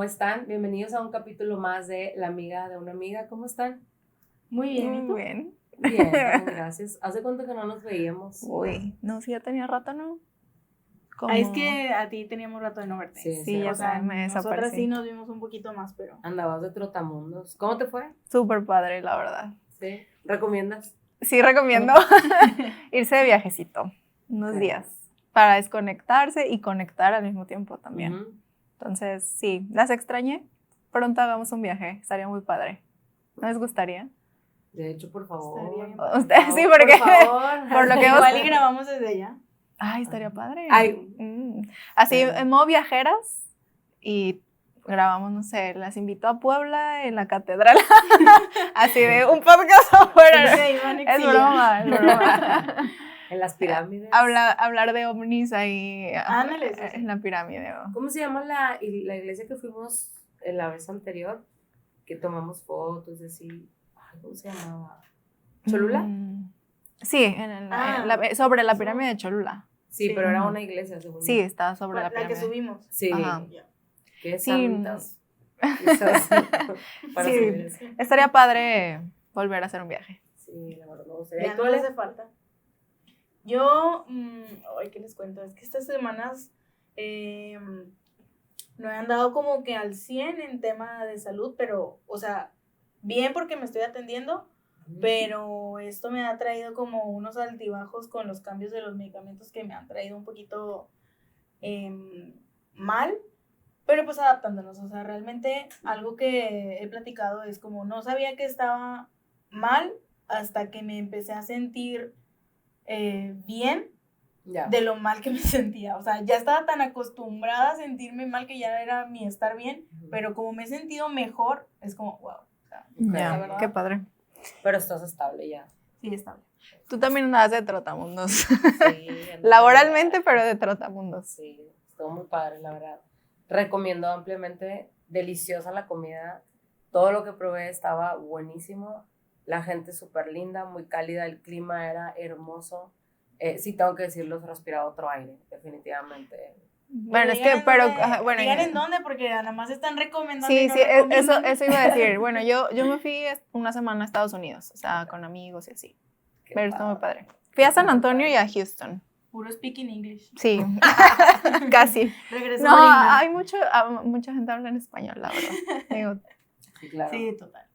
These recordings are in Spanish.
están? Bienvenidos a un capítulo más de La amiga de una amiga. ¿Cómo están? Muy bien, ¿y tú? Muy bien. Bien, también, gracias. ¿Hace cuánto que no nos veíamos? Uy, no, sí, ya tenía rato, ¿no? Es que a ti teníamos rato de no verte. Sí, ya O sea, me nosotras desaparecí. sí nos vimos un poquito más, pero... Andabas de trotamundos. ¿Cómo te fue? Súper padre, la verdad. ¿Sí? ¿Recomiendas? Sí, recomiendo irse de viajecito unos Ok. días para desconectarse y conectar al mismo tiempo también. Ujú. Entonces, sí, las extrañé. Pronto hagamos un viaje, estaría muy padre. ¿No les gustaría? De hecho, por favor. Estaría bien. Ustedes sí, porque Por favor. por lo que Igual y grabamos desde allá. Ay, estaría padre. Ay. Así, Pero- en modo viajeras y grabamos, no sé, las invito a Puebla en la catedral. Así de un podcast afuera. Sí, Iván Es Exilla. broma, es broma. En las pirámides. Hablar de ovnis ahí Ándale, sí, sí. en la pirámide. ¿Cómo se llama la iglesia que fuimos en la vez anterior? Que tomamos fotos, así. Ay, ¿cómo se llamaba? ¿Cholula? Sí, sobre la pirámide de Cholula. Sí, Sí. pero era Ujú. una iglesia, según Sí, yo. está sobre la La que pirámide. subimos. Sí. Ajá. Ya. Qué Sí. santas. Quizás para Sí. subir eso. Estaría padre volver a hacer un viaje. Sí, la verdad me gustaría. Ya ¿Y tú, no Ale? hace falta. Yo, ay, ¿qué les cuento? Es que estas semanas no he andado como que al 100 en tema de salud, pero, o sea, bien porque me estoy atendiendo, pero esto me ha traído como unos altibajos con los cambios de los medicamentos que me han traído un poquito mal, pero pues adaptándonos. O sea, realmente algo que he platicado es como no sabía que estaba mal hasta que me empecé a sentir bien Ya. de lo mal que me sentía. O sea, ya estaba tan acostumbrada a sentirme mal que ya era mi estar bien, pero como me he sentido mejor, es como, wow. O sea, la Ya, verdad, qué padre. Pero estás estable ya. sí, estable. Tú también andabas de trotamundos. Sí. Laboralmente, pero de trotamundos. Sí, estuvo muy padre, la verdad. Recomiendo ampliamente. Deliciosa la comida. Todo lo que probé estaba buenísimo. La gente súper linda, muy cálida. El clima era hermoso. Sí, tengo que decirlo, se respiraba otro aire, definitivamente. Bueno, es Digan que, pero, dónde- ajá, bueno. digan en dónde, porque nada más están recomendando. Sí, y no sí, recomiendan. eso iba a decir. Bueno, yo me fui una semana a Estados Unidos, o sea, con amigos y así. Qué Pero estuvo muy padre. padre. Fui a San Antonio y a Houston. Puro speaking English. Sí, casi. Regresó No, gringa. hay mucha gente habla en español, la verdad. Digo, Sí, claro. Sí, total.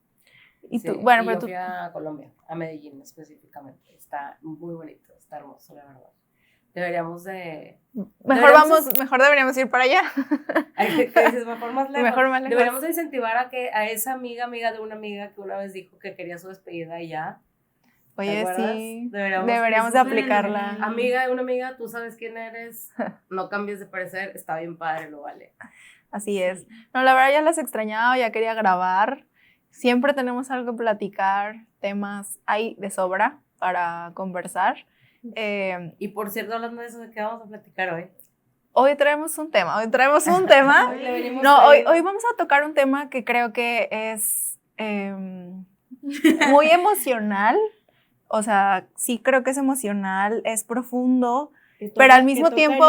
y Sí, tú, bueno, y pero yo tú. fui a Colombia, a Medellín específicamente. Está muy bonito, está hermoso, la verdad. Deberíamos de... Mejor deberíamos ir para allá. ¿Qué dices? Mejor más lejos. Mejor más lejos. Deberíamos de incentivar a esa amiga de una amiga que una vez dijo que quería su despedida y ya. ¿Te Oye, acuerdas? sí. Deberíamos De aplicarla. Amiga de una amiga, tú sabes quién eres, no cambies de parecer, está bien padre, lo vale. Así es. No, la verdad ya las extrañaba, ya quería grabar. Siempre tenemos algo que platicar, temas hay de sobra para conversar. Y por cierto, hablando de eso, ¿de qué vamos a platicar hoy? Hoy traemos un tema. Hoy le venimos No, hoy trayendo- vamos a tocar un tema que creo que es muy emocional. O sea, sí creo que es emocional, es profundo, pero al mismo tiempo,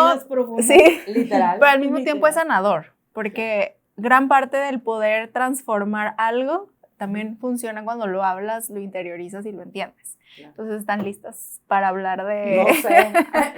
sí, Literal. pero al mismo tiempo es Literal. sanador, porque gran parte del poder transformar algo también funciona cuando lo hablas, lo interiorizas y lo entiendes. Claro. Entonces, ¿están listas para hablar de...?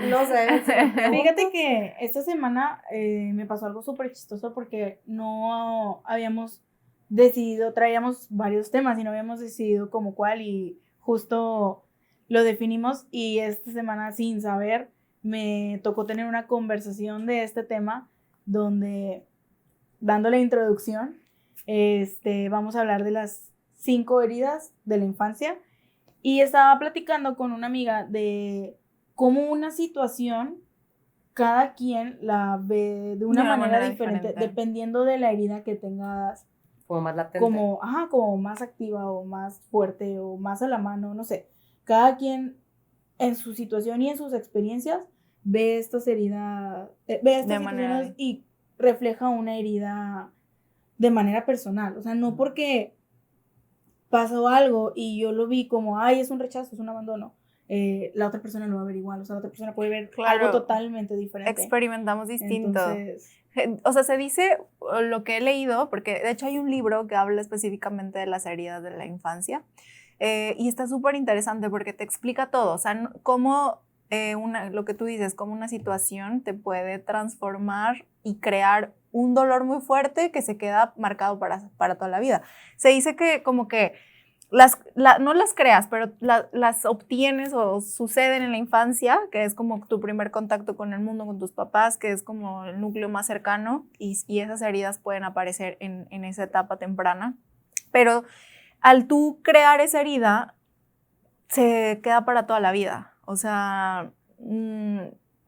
No sé. Fíjate que esta semana me pasó algo súper chistoso porque no habíamos decidido, traíamos varios temas y no habíamos decidido como cuál y justo lo definimos y esta semana sin saber me tocó tener una conversación de este tema donde, dando la introducción, vamos a hablar de las 5 heridas de la infancia y estaba platicando con una amiga de cómo una situación cada quien la ve de una manera diferente dependiendo de la herida que tengas, Como más latente. como más activa o más fuerte o más a la mano, no sé. Cada quien en su situación y en sus experiencias ve estas heridas, ve estas situaciones y refleja una herida de manera personal. O sea, no porque pasó algo y yo lo vi como, ay, es un rechazo, es un abandono. La otra persona lo va a ver igual, o sea, la otra persona puede ver algo totalmente diferente. Experimentamos distinto. Entonces, O sea, se dice lo que he leído, porque de hecho hay un libro que habla específicamente de las heridas de la infancia, y está súper interesante porque te explica todo, o sea, cómo lo que tú dices, cómo una situación te puede transformar y crear un dolor muy fuerte que se queda marcado para toda la vida. Se dice que como que no las creas, pero las obtienes o suceden en la infancia, que es como tu primer contacto con el mundo, con tus papás, que es como el núcleo más cercano, y esas heridas pueden aparecer en esa etapa temprana. Pero al tú crear esa herida, se queda para toda la vida. O sea,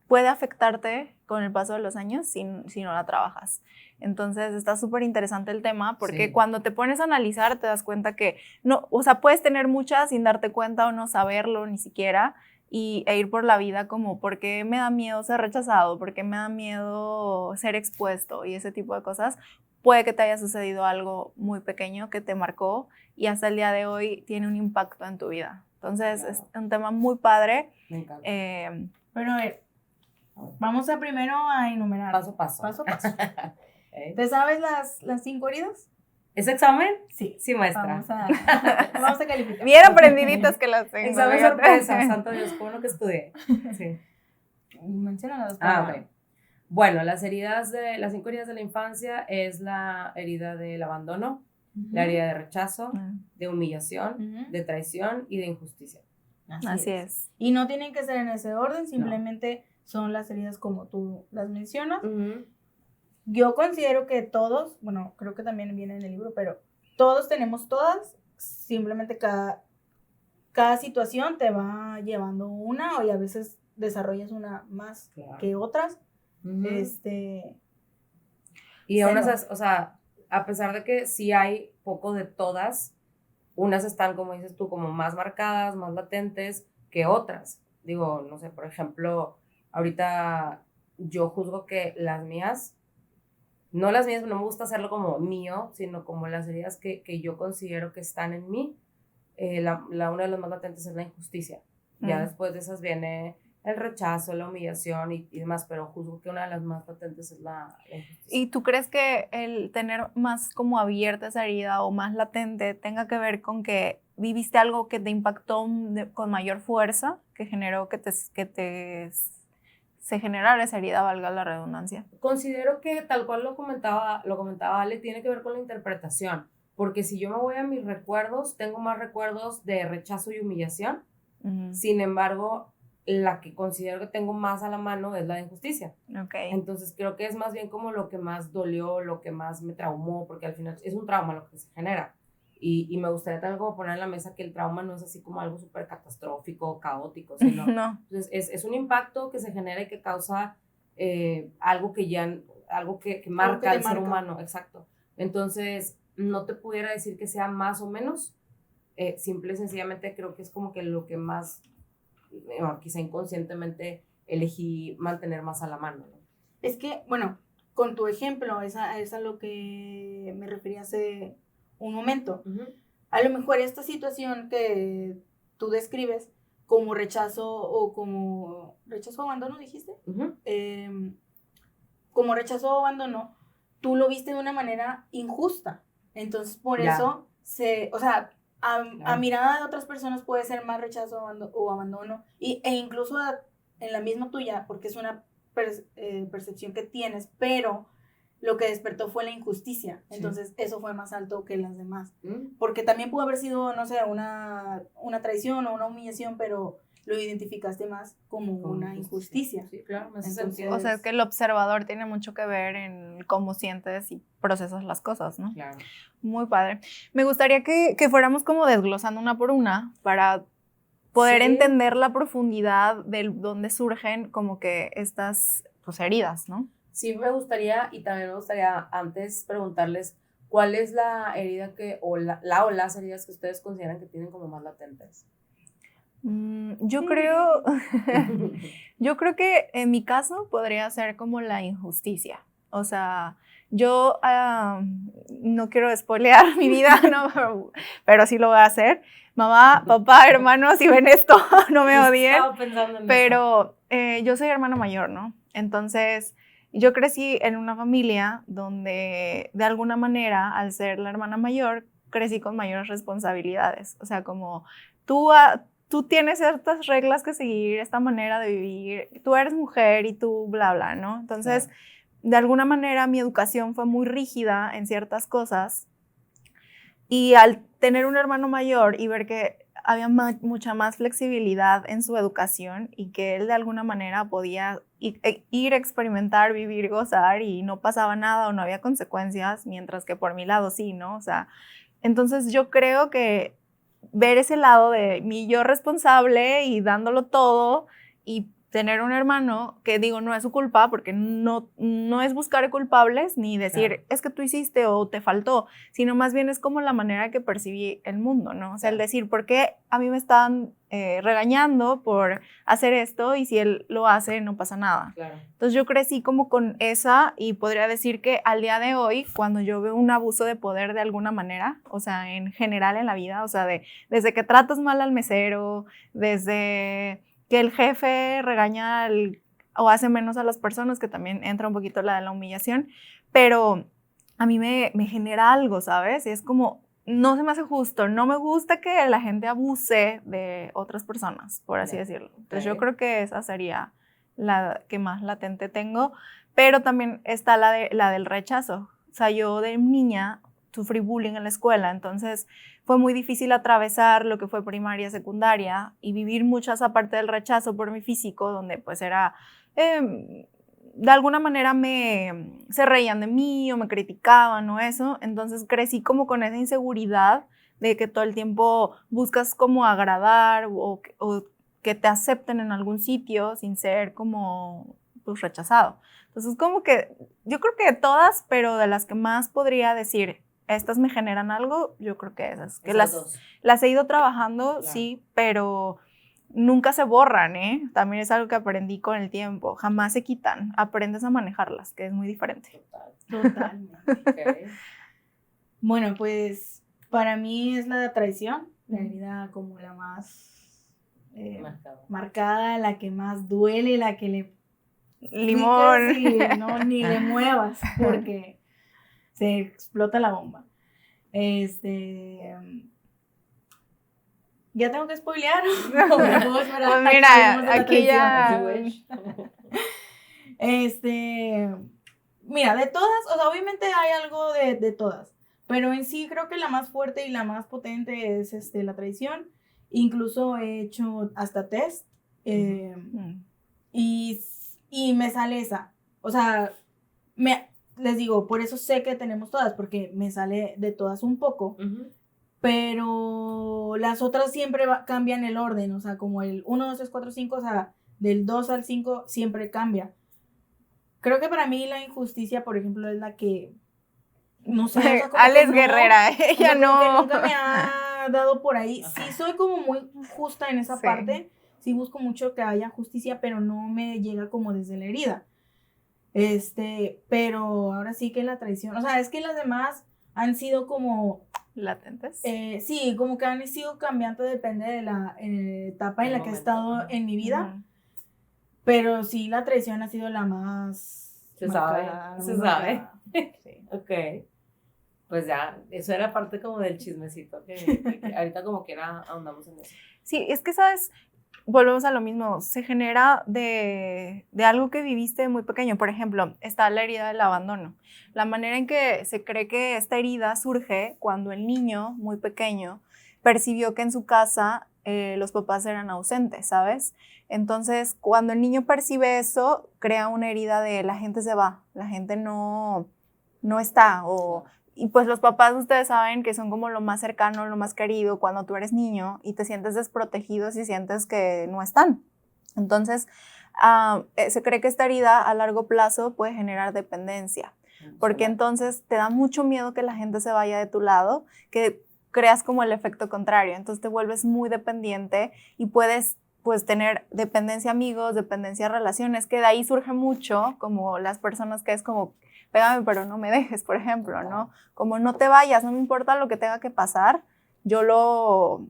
puede afectarte con el paso de los años si no la trabajas. Entonces está súper interesante el tema porque cuando te pones a analizar te das cuenta que no, o sea, puedes tener muchas sin darte cuenta o no saberlo ni siquiera e ir por la vida como ¿por qué me da miedo ser rechazado? ¿Por qué me da miedo ser expuesto? Y ese tipo de cosas. Puede que te haya sucedido algo muy pequeño que te marcó y hasta el día de hoy tiene un impacto en tu vida. Entonces es un tema muy padre. Me encanta. Pero a ver, vamos primero a enumerar. Paso a paso. Paso a paso. ¿Te sabes las 5 heridas? ¿Es examen? Sí. Sí, maestra. Vamos a calificar. Bien aprendiditas que las tengo. Examen sorpresa, santo Dios, ¿cómo no que estudié? Sí. Menciona las dos. Ok. Bueno, las 5 heridas de la infancia es la herida del abandono, la herida de rechazo, de humillación, de traición y de injusticia. Así es. Y no tienen que ser en ese orden, simplemente son las heridas como tú las mencionas. Yo considero que todos, bueno, creo que también viene en el libro, pero todos tenemos todas, simplemente cada situación te va llevando una y a veces desarrollas una más que otras. Y aún así, o sea, a pesar de que sí hay poco de todas, unas están, como dices tú, como más marcadas, más latentes que otras. Digo, no sé, por ejemplo, ahorita yo juzgo que las mías, no me gusta hacerlo como mío, sino como las heridas que yo considero que están en mí. Una de las más latentes es la injusticia. Ya después de esas viene el rechazo, la humillación y demás, pero juzgo que una de las más latentes es la injusticia. ¿Y tú crees que el tener más como abierta esa herida o más latente tenga que ver con que viviste algo que te impactó con mayor fuerza, que generó que se generara esa herida, valga la redundancia? Considero que tal cual lo comentaba Ale, tiene que ver con la interpretación, porque si yo me voy a mis recuerdos, tengo más recuerdos de rechazo y humillación. Sin embargo, la que considero que tengo más a la mano es la de injusticia. Entonces creo que es más bien como lo que más dolió, lo que más me traumó, porque al final es un trauma lo que se genera. Y me gustaría también como poner en la mesa que el trauma no es así como algo súper catastrófico, caótico, sino no. Entonces es un impacto que se genera y que causa algo que marca al ser humano. Exacto. Entonces no te pudiera decir que sea más o menos, simple y sencillamente creo que es como que lo que más, quizá inconscientemente elegí mantener más a la mano, ¿no? Es que, bueno, con tu ejemplo, es a lo que me refería hace un momento. A lo mejor esta situación que tú describes como rechazo o como rechazo o abandono, dijiste, como rechazo o abandono, tú lo viste de una manera injusta. Entonces, por eso, o sea, a mirada de otras personas puede ser más rechazo o abandono, e incluso en la misma tuya, porque es una percepción que tienes, pero lo que despertó fue la injusticia. Entonces, eso fue más alto que las demás. Porque también pudo haber sido, no sé, una traición o una humillación, pero lo identificaste más como una injusticia. Sí, claro. Entonces, o sea, es que el observador tiene mucho que ver en cómo sientes y procesas las cosas, ¿no? Claro. Muy padre. Me gustaría que fuéramos como desglosando una por una para poder entender la profundidad de dónde surgen como que estas pues, heridas, ¿no? Sí, me gustaría, y también me gustaría antes preguntarles cuál es la herida o las heridas que ustedes consideran que tienen como más latentes. Yo creo que en mi caso podría ser como la injusticia. O sea, yo no quiero spoilear mi vida, ¿no? pero sí lo voy a hacer. Mamá, papá, hermanos, si ven esto, no me odien. Estaba pensando en pero yo soy hermana mayor, ¿no? Entonces, yo crecí en una familia donde de alguna manera, al ser la hermana mayor, crecí con mayores responsabilidades. O sea, como tú tienes ciertas reglas que seguir, esta manera de vivir, tú eres mujer y tú bla, bla, ¿no? Entonces, de alguna manera mi educación fue muy rígida en ciertas cosas y al tener un hermano mayor y ver que había mucha más flexibilidad en su educación y que él de alguna manera podía ir a experimentar, vivir, gozar y no pasaba nada o no había consecuencias, mientras que por mi lado sí, ¿no? O sea, entonces yo creo que ver ese lado de mi yo responsable y dándolo todo y tener un hermano que digo no es su culpa porque no es buscar culpables ni decir es que tú hiciste o te faltó, sino más bien es como la manera que percibí el mundo, ¿no? O sea, el decir, ¿por qué a mí me están regañando por hacer esto y si él lo hace no pasa nada? Claro. Entonces yo crecí como con esa y podría decir que al día de hoy, cuando yo veo un abuso de poder de alguna manera, o sea, en general en la vida, o sea, desde que tratas mal al mesero, desde que el jefe regaña o hace menos a las personas, que también entra un poquito la de la humillación, pero a mí me genera algo, ¿sabes? Y es como, no se me hace justo, no me gusta que la gente abuse de otras personas, por así decirlo. Entonces yo creo que esa sería la que más latente tengo, pero también está la del rechazo. O sea, yo de niña sufrí bullying en la escuela, entonces fue muy difícil atravesar lo que fue primaria, secundaria y vivir mucho esa parte del rechazo por mi físico, donde pues era, de alguna manera se reían de mí o me criticaban o eso, entonces crecí como con esa inseguridad de que todo el tiempo buscas como agradar o que te acepten en algún sitio sin ser como pues rechazado. Entonces como que yo creo que todas, pero de las que más podría decir estas me generan algo, yo creo que esas. Que las he ido trabajando, claro. Sí, pero nunca se borran, ¿eh? También es algo que aprendí con el tiempo. Jamás se quitan. Aprendes a manejarlas, que es muy diferente. Totalmente. Okay. Bueno, pues para mí es la traición, la herida como la más marcada, la que más duele, la que le... Limón. Sí, no, ni le muevas, porque... se explota la bomba. ¿Ya tengo que spoilear? Pues mira, aquí ya... Mira, de todas, o sea, obviamente hay algo de todas, pero en sí creo que la más fuerte y la más potente es la traición. Incluso he hecho hasta test y me sale esa. O sea, les digo, por eso sé que tenemos todas, porque me sale de todas un poco, pero las otras siempre cambian el orden, o sea, como el 1, 2, 3, 4, 5, o sea, del 2 al 5 siempre cambia. Creo que para mí la injusticia, por ejemplo, es la que, no sé, o sea, como Alex Guerrera, ella no. Que nunca me ha dado por ahí. Sí, soy como muy justa en esa parte, sí busco mucho que haya justicia, pero no me llega como desde la herida. Pero ahora sí que la traición, o sea, es que las demás han sido como... ¿latentes? Sí, como que han sido cambiante, depende de la etapa en la que he estado en mi vida, pero sí, la traición ha sido la más... Se sabe. Sí. Ok, pues ya, eso era parte como del chismecito, que ahorita como quiera ahondamos en eso. Sí, es que, ¿sabes? Volvemos a lo mismo, se genera de algo que viviste muy pequeño. Por ejemplo, está la herida del abandono. La manera en que se cree que esta herida surge cuando el niño, muy pequeño, percibió que en su casa los papás eran ausentes, ¿sabes? Entonces, cuando el niño percibe eso, crea una herida de la gente se va, la gente no está, y pues los papás, ustedes saben que son como lo más cercano, lo más querido cuando tú eres niño y te sientes desprotegido si sientes que no están. Entonces, se cree que esta herida a largo plazo puede generar dependencia, porque entonces te da mucho miedo que la gente se vaya de tu lado, que creas como el efecto contrario, entonces te vuelves muy dependiente y puedes pues tener dependencia a amigos, dependencia a relaciones, que de ahí surge mucho como las personas que es como pégame pero no me dejes, por ejemplo, ¿no? Como no te vayas, no me importa lo que tenga que pasar, yo lo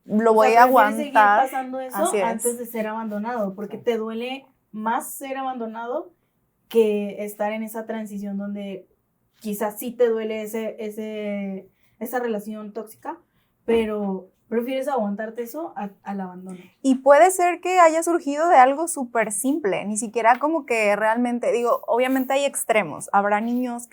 voy a aguantar. Seguir pasando eso antes de ser abandonado, porque te duele más ser abandonado que estar en esa transición donde quizás sí te duele esa relación tóxica, pero prefieres aguantarte eso al abandono. Y puede ser que haya surgido de algo súper simple, ni siquiera como que realmente, digo, obviamente hay extremos, habrá niños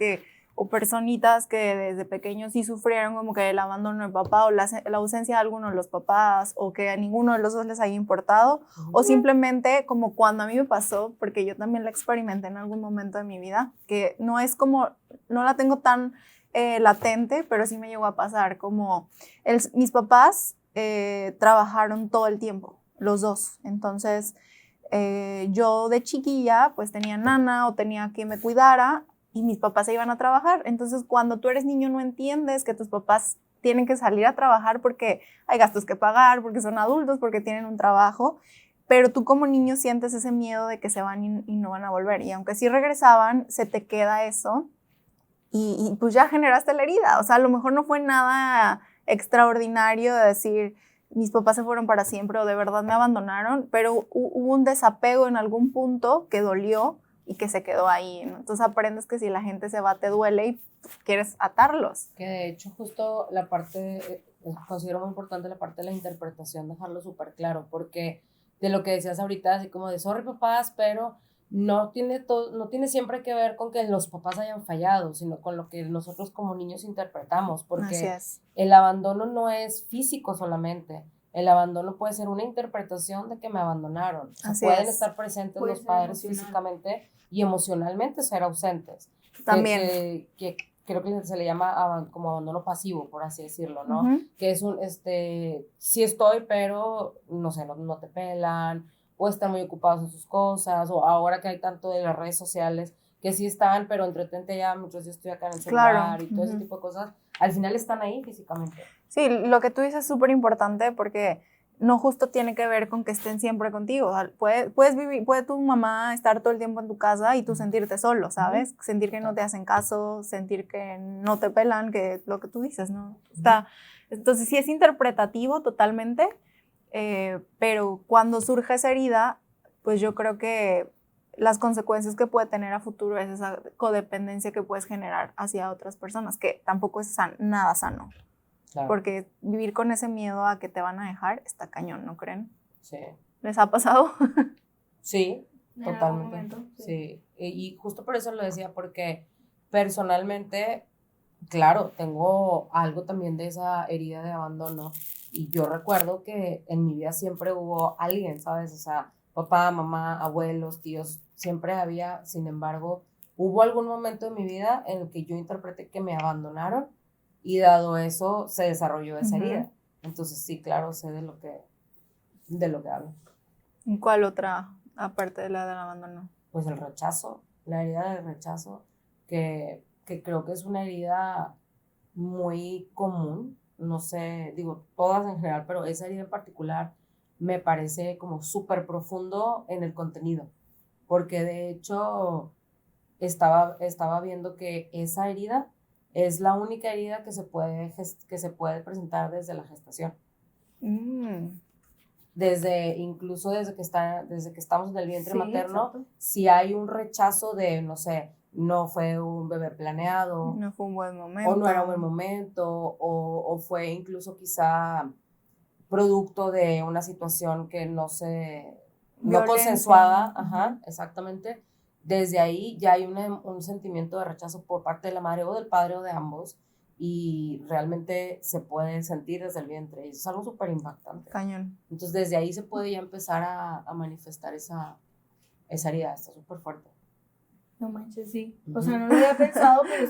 o personitas que desde pequeños sí sufrieron como que el abandono del papá o la ausencia de alguno de los papás o que a ninguno de los dos les haya importado, o simplemente como cuando a mí me pasó, porque yo también la experimenté en algún momento de mi vida, que no es como, no la tengo tan latente, pero sí me llegó a pasar, como mis papás trabajaron todo el tiempo, los dos, entonces yo de chiquilla pues tenía nana o tenía que me cuidara, y mis papás se iban a trabajar. Entonces, cuando tú eres niño no entiendes que tus papás tienen que salir a trabajar porque hay gastos que pagar, porque son adultos, porque tienen un trabajo, pero tú como niño sientes ese miedo de que se van y no van a volver. Y aunque sí regresaban, se te queda eso y pues ya generaste la herida. O sea, a lo mejor no fue nada extraordinario de decir, mis papás se fueron para siempre o de verdad me abandonaron, pero hubo un desapego en algún punto que dolió y que se quedó ahí, ¿no? Entonces aprendes que si la gente se va te duele y quieres atarlos. Que de hecho justo la parte, considero muy importante la parte de la interpretación, dejarlo súper claro, porque de lo que decías ahorita, así como de sorry papás, pero no tiene siempre que ver con que los papás hayan fallado, sino con lo que nosotros como niños interpretamos, porque el abandono no es físico solamente. El abandono puede ser una interpretación de que me abandonaron. O sea, pueden estar presentes los padres físicamente y emocionalmente ser ausentes. También. Que creo que se le llama como abandono pasivo, por así decirlo, ¿no? Que es sí estoy, pero no sé, no te pelan, o están muy ocupados en sus cosas, o ahora que hay tanto de las redes sociales, que sí están, pero entretente ya, mientras yo estoy acá en el celular y todo ese tipo de cosas, al final están ahí físicamente. Sí, lo que tú dices es súper importante porque no justo tiene que ver con que estén siempre contigo. O sea, puede tu mamá estar todo el tiempo en tu casa y tú sentirte solo, ¿sabes? Sentir que no te hacen caso, sentir que no te pelan, que lo que tú dices, ¿no? Entonces sí es interpretativo totalmente, pero cuando surge esa herida, pues yo creo que las consecuencias que puede tener a futuro es esa codependencia que puedes generar hacia otras personas, que tampoco es nada sano. Claro. Porque vivir con ese miedo a que te van a dejar está cañón, ¿no creen? Sí. ¿Les ha pasado? Sí, totalmente. Sí. Y justo por eso lo decía, porque personalmente, claro, tengo algo también de esa herida de abandono. Y yo recuerdo que en mi vida siempre hubo alguien, ¿sabes? O sea, papá, mamá, abuelos, tíos, siempre había. Sin embargo, hubo algún momento en mi vida en el que yo interpreté que me abandonaron. Y dado eso, se desarrolló esa herida. Entonces, sí, claro, sé de lo que hablo. ¿Y cuál otra, aparte de la del abandono? Pues el rechazo, la herida del rechazo, que creo que es una herida muy común. No sé, digo, todas en general, pero esa herida en particular me parece como súper profundo en el contenido. Porque de hecho, estaba viendo que esa herida es la única herida que se puede presentar desde la gestación. Incluso desde que estamos en el vientre materno, exacto. Si hay un rechazo de, no sé, no fue un bebé planeado. No fue un buen momento. O no era un buen momento, o fue incluso quizá producto de una situación que no consensuada. Ajá, exactamente. Desde ahí ya hay un sentimiento de rechazo por parte de la madre o del padre o de ambos, y realmente se puede sentir desde el vientre, y eso es algo súper impactante. Cañón. Entonces desde ahí se puede ya empezar a manifestar esa herida, está súper fuerte. No manches, sí. O sea, no lo había pensado, pero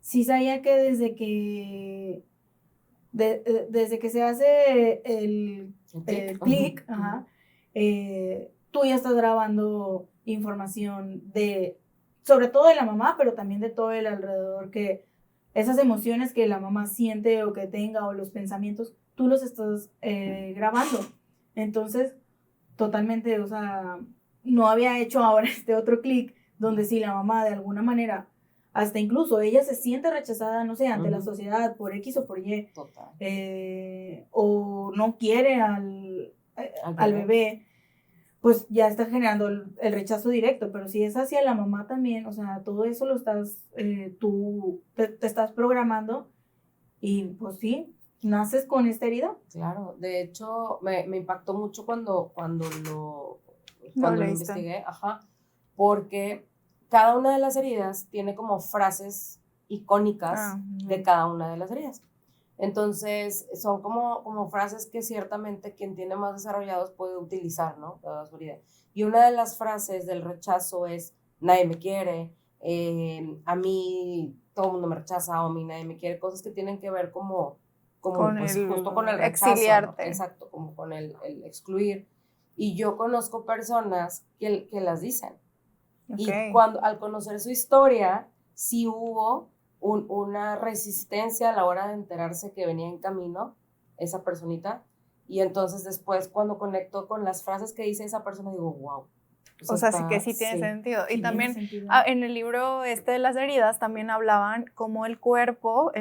sí sabía que desde que se hace el clic, tú ya estás grabando información sobre todo de la mamá, pero también de todo el alrededor, que esas emociones que la mamá siente o que tenga, o los pensamientos, tú los estás grabando. Entonces, totalmente, o sea, no había hecho ahora este otro clic, donde si la mamá de alguna manera, hasta incluso ella se siente rechazada, no sé, ante la sociedad por X o por Y, o no quiere al bebé, pues ya estás generando el rechazo directo, pero si es hacia la mamá también, o sea, todo eso lo estás, tú te estás programando y pues sí, naces con esta herida. Claro, de hecho me impactó mucho cuando No lo leíste. investigué, ajá, porque cada una de las heridas tiene como frases icónicas de cada una de las heridas. Entonces, son como frases que ciertamente quien tiene más desarrollados puede utilizar, ¿no? Toda su vida. Y una de las frases del rechazo es, nadie me quiere, a mí todo el mundo me rechaza, o a mí nadie me quiere, cosas que tienen que ver como Con pues el justo con el rechazo, ¿no? exiliarte. Exacto, como con el excluir. Y yo conozco personas que las dicen. Y Ok. al conocer su historia, sí hubo una resistencia a la hora de enterarse que venía en camino esa personita. Y entonces después cuando conecto con las frases que dice esa persona, digo, wow. O sea, sí que sí tiene sentido. Y también en el libro de las heridas también hablaban cómo el cuerpo,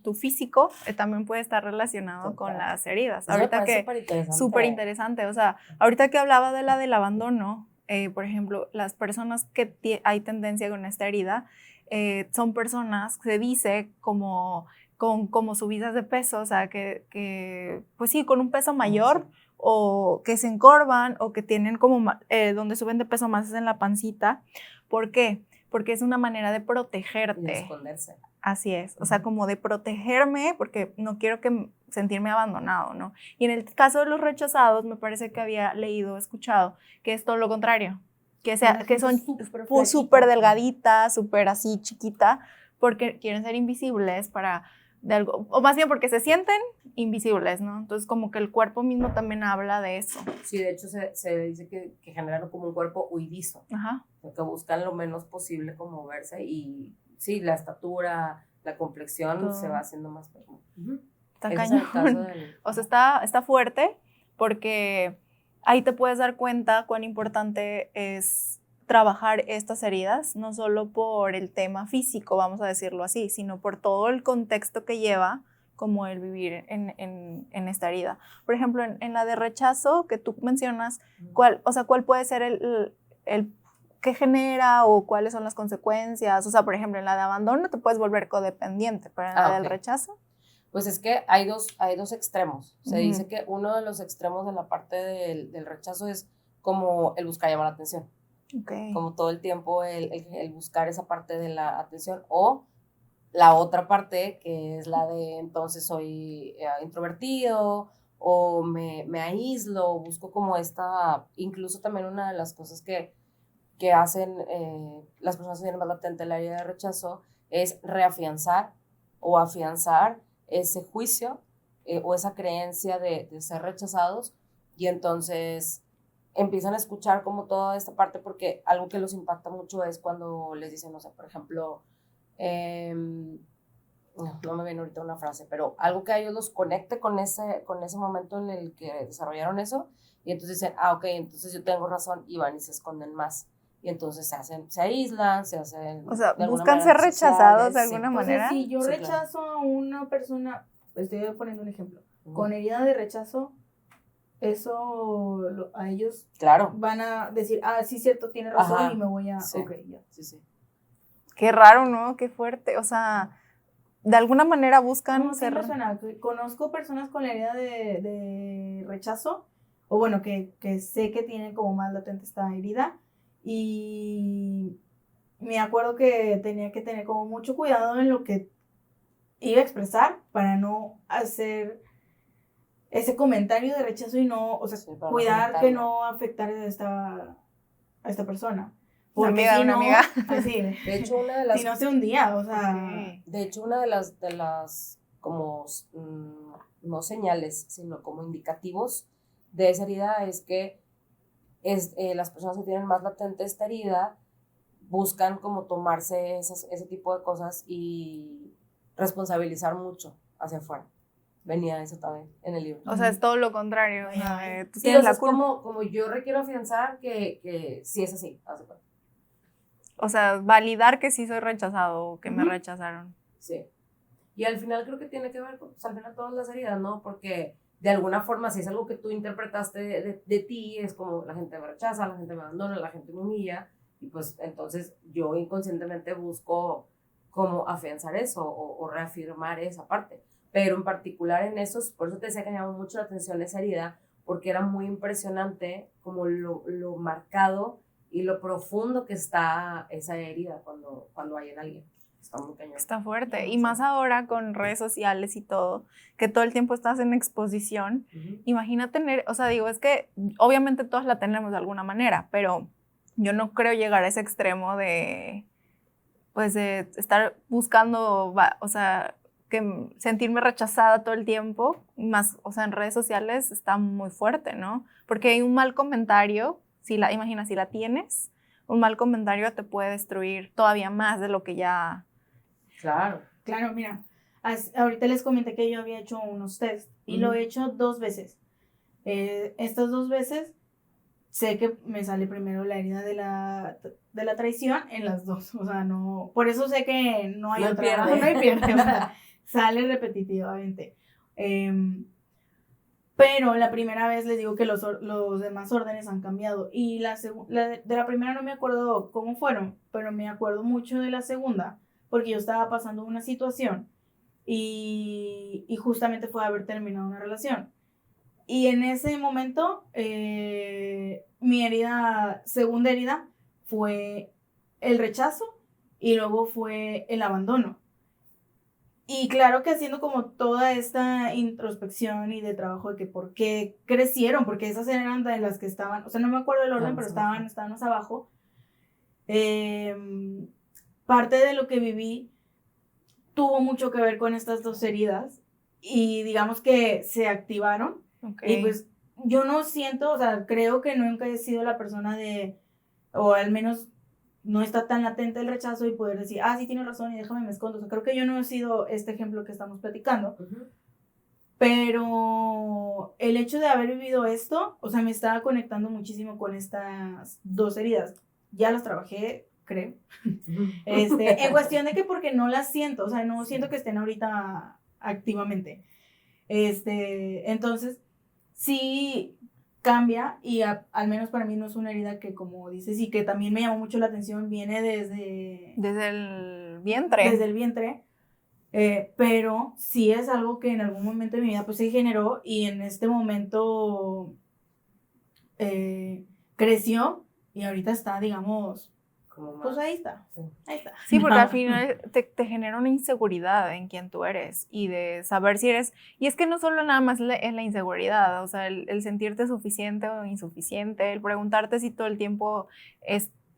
tu físico, también puede estar relacionado con las heridas. Eso ahorita me que súper interesante. O sea, ahorita que hablaba de la del abandono, por ejemplo, las personas que hay tendencia con esta herida son personas que se dice como subidas de peso, o sea, que pues sí, con un peso mayor. Sí. O que se encorvan o que tienen como donde suben de peso más es en la pancita. ¿Por qué? Porque es una manera de protegerte. Y de esconderse. Así es, o sea, como de protegerme porque no quiero sentirme abandonado, ¿no? Y en el caso de los rechazados me parece que había leído, escuchado que es todo lo contrario, que son súper delgaditas, súper así chiquita, porque quieren ser invisibles para de algo, o más bien porque se sienten invisibles, ¿no? Entonces como que el cuerpo mismo también habla de eso. Sí, de hecho se dice que generan como un cuerpo huidizo, ajá, que buscan lo menos posible como verse y sí, la estatura, la complexión todo se va haciendo más pequeña. Está cañón. O sea, está fuerte porque ahí te puedes dar cuenta cuán importante es trabajar estas heridas, no solo por el tema físico, vamos a decirlo así, sino por todo el contexto que lleva como el vivir en esta herida. Por ejemplo, en la de rechazo que tú mencionas, ¿cuál puede ser el qué genera o cuáles son las consecuencias? O sea, por ejemplo, en la de abandono te puedes volver codependiente, pero en la del rechazo. Pues es que hay dos extremos. Se dice que uno de los extremos de la parte del rechazo es como el buscar llamar la atención. Okay. Como todo el tiempo el buscar esa parte de la atención, o la otra parte que es la de entonces soy introvertido o me aíslo, busco como incluso también una de las cosas que hacen las personas que tienen más latente la herida de rechazo es reafianzar o afianzar ese juicio o esa creencia de ser rechazados, y entonces empiezan a escuchar como toda esta parte, porque algo que los impacta mucho es cuando les dicen, no sé, por ejemplo, no me viene ahorita una frase, pero algo que a ellos los conecte con ese momento en el que desarrollaron eso, y entonces dicen, ok, entonces yo tengo razón, y van y se esconden más. Y entonces se aíslan, se hacen... O sea, buscan ser rechazados de alguna manera. Si yo rechazo a una persona, estoy poniendo un ejemplo, con herida de rechazo, eso a ellos van a decir, sí, cierto, tiene razón, y me voy a... Sí. Ok, ya. Sí. Qué raro, ¿no? Qué fuerte. O sea, de alguna manera buscan ser... me suena? Conozco personas con la herida de rechazo, o bueno, que sé que tienen como más latente esta herida, y me acuerdo que tenía que tener como mucho cuidado en lo que iba a expresar para no hacer ese comentario de rechazo y no, o sea, cuidar que no afectara a esta persona. Porque una amiga. Así, de hecho, una de las... Si no se hundía, o sea... De hecho, una de las como, no señales, sino como indicativos de esa herida es que las personas que tienen más latente esta herida buscan como tomarse ese tipo de cosas y responsabilizar mucho hacia afuera. Venía eso también en el libro. O sea, es todo lo contrario. Tú tienes la culpa. Como yo requiero afianzar que sí es así. O sea, validar que sí soy rechazado o que me rechazaron. Sí. Y al final creo que tiene que ver con, al final todas las heridas, ¿no? Porque de alguna forma, si es algo que tú interpretaste de ti, es como la gente me rechaza, la gente me abandona, la gente me humilla, y pues entonces yo inconscientemente busco como afianzar eso o reafirmar esa parte. Pero en particular en esos, por eso te decía que me llamó mucho la atención esa herida, porque era muy impresionante como lo marcado y lo profundo que está esa herida cuando hay en alguien. Está muy cañón. Está fuerte. Y más ahora con redes sociales y todo, que todo el tiempo estás en exposición. Imagina tener, o sea, digo, es que obviamente todos la tenemos de alguna manera, pero yo no creo llegar a ese extremo de, pues, de estar buscando, o sea, que sentirme rechazada todo el tiempo, más, o sea, en redes sociales está muy fuerte, ¿no? Porque hay un mal comentario, imagina, si la tienes, un mal comentario te puede destruir todavía más de lo que ya... Claro. Claro, mira, ahorita les comenté que yo había hecho unos test y lo he hecho 2 veces. Estas 2 veces sé que me sale primero la herida de la traición en las 2. O sea, no, por eso sé que no hay otra, pierde. no hay pierde, o sea, sale repetitivamente. Pero la primera vez les digo que los demás órdenes han cambiado. Y de la primera no me acuerdo cómo fueron, pero me acuerdo mucho de la segunda, porque yo estaba pasando una situación y justamente fue haber terminado una relación. Y en ese momento, mi segunda herida fue el rechazo y luego fue el abandono. Y claro que haciendo como toda esta introspección y de trabajo de que por qué crecieron, porque esas eran de las que estaban, o sea, no me acuerdo el orden, pero estaban más abajo. Parte de lo que viví tuvo mucho que ver con estas 2 heridas y digamos que se activaron. Y pues yo no siento, o sea, creo que nunca he sido la persona o al menos no está tan latente el rechazo y poder decir, sí, tienes razón y déjame me escondo. O sea, creo que yo no he sido este ejemplo que estamos platicando. Pero el hecho de haber vivido esto, o sea, me estaba conectando muchísimo con estas 2 heridas. Ya las trabajé, creo. En cuestión de que porque no las siento, o sea, no siento que estén ahorita activamente. Entonces, sí cambia y al menos para mí no es una herida que, como dices, y que también me llamó mucho la atención, viene desde el vientre. Desde el vientre, pero sí es algo que en algún momento de mi vida pues se generó y en este momento creció y ahorita está, digamos, pues ahí está, ahí está. Sí, porque al final te genera una inseguridad en quién tú eres y de saber si eres, y es que no solo nada más es la inseguridad, o sea, el sentirte suficiente o insuficiente, el preguntarte si todo el tiempo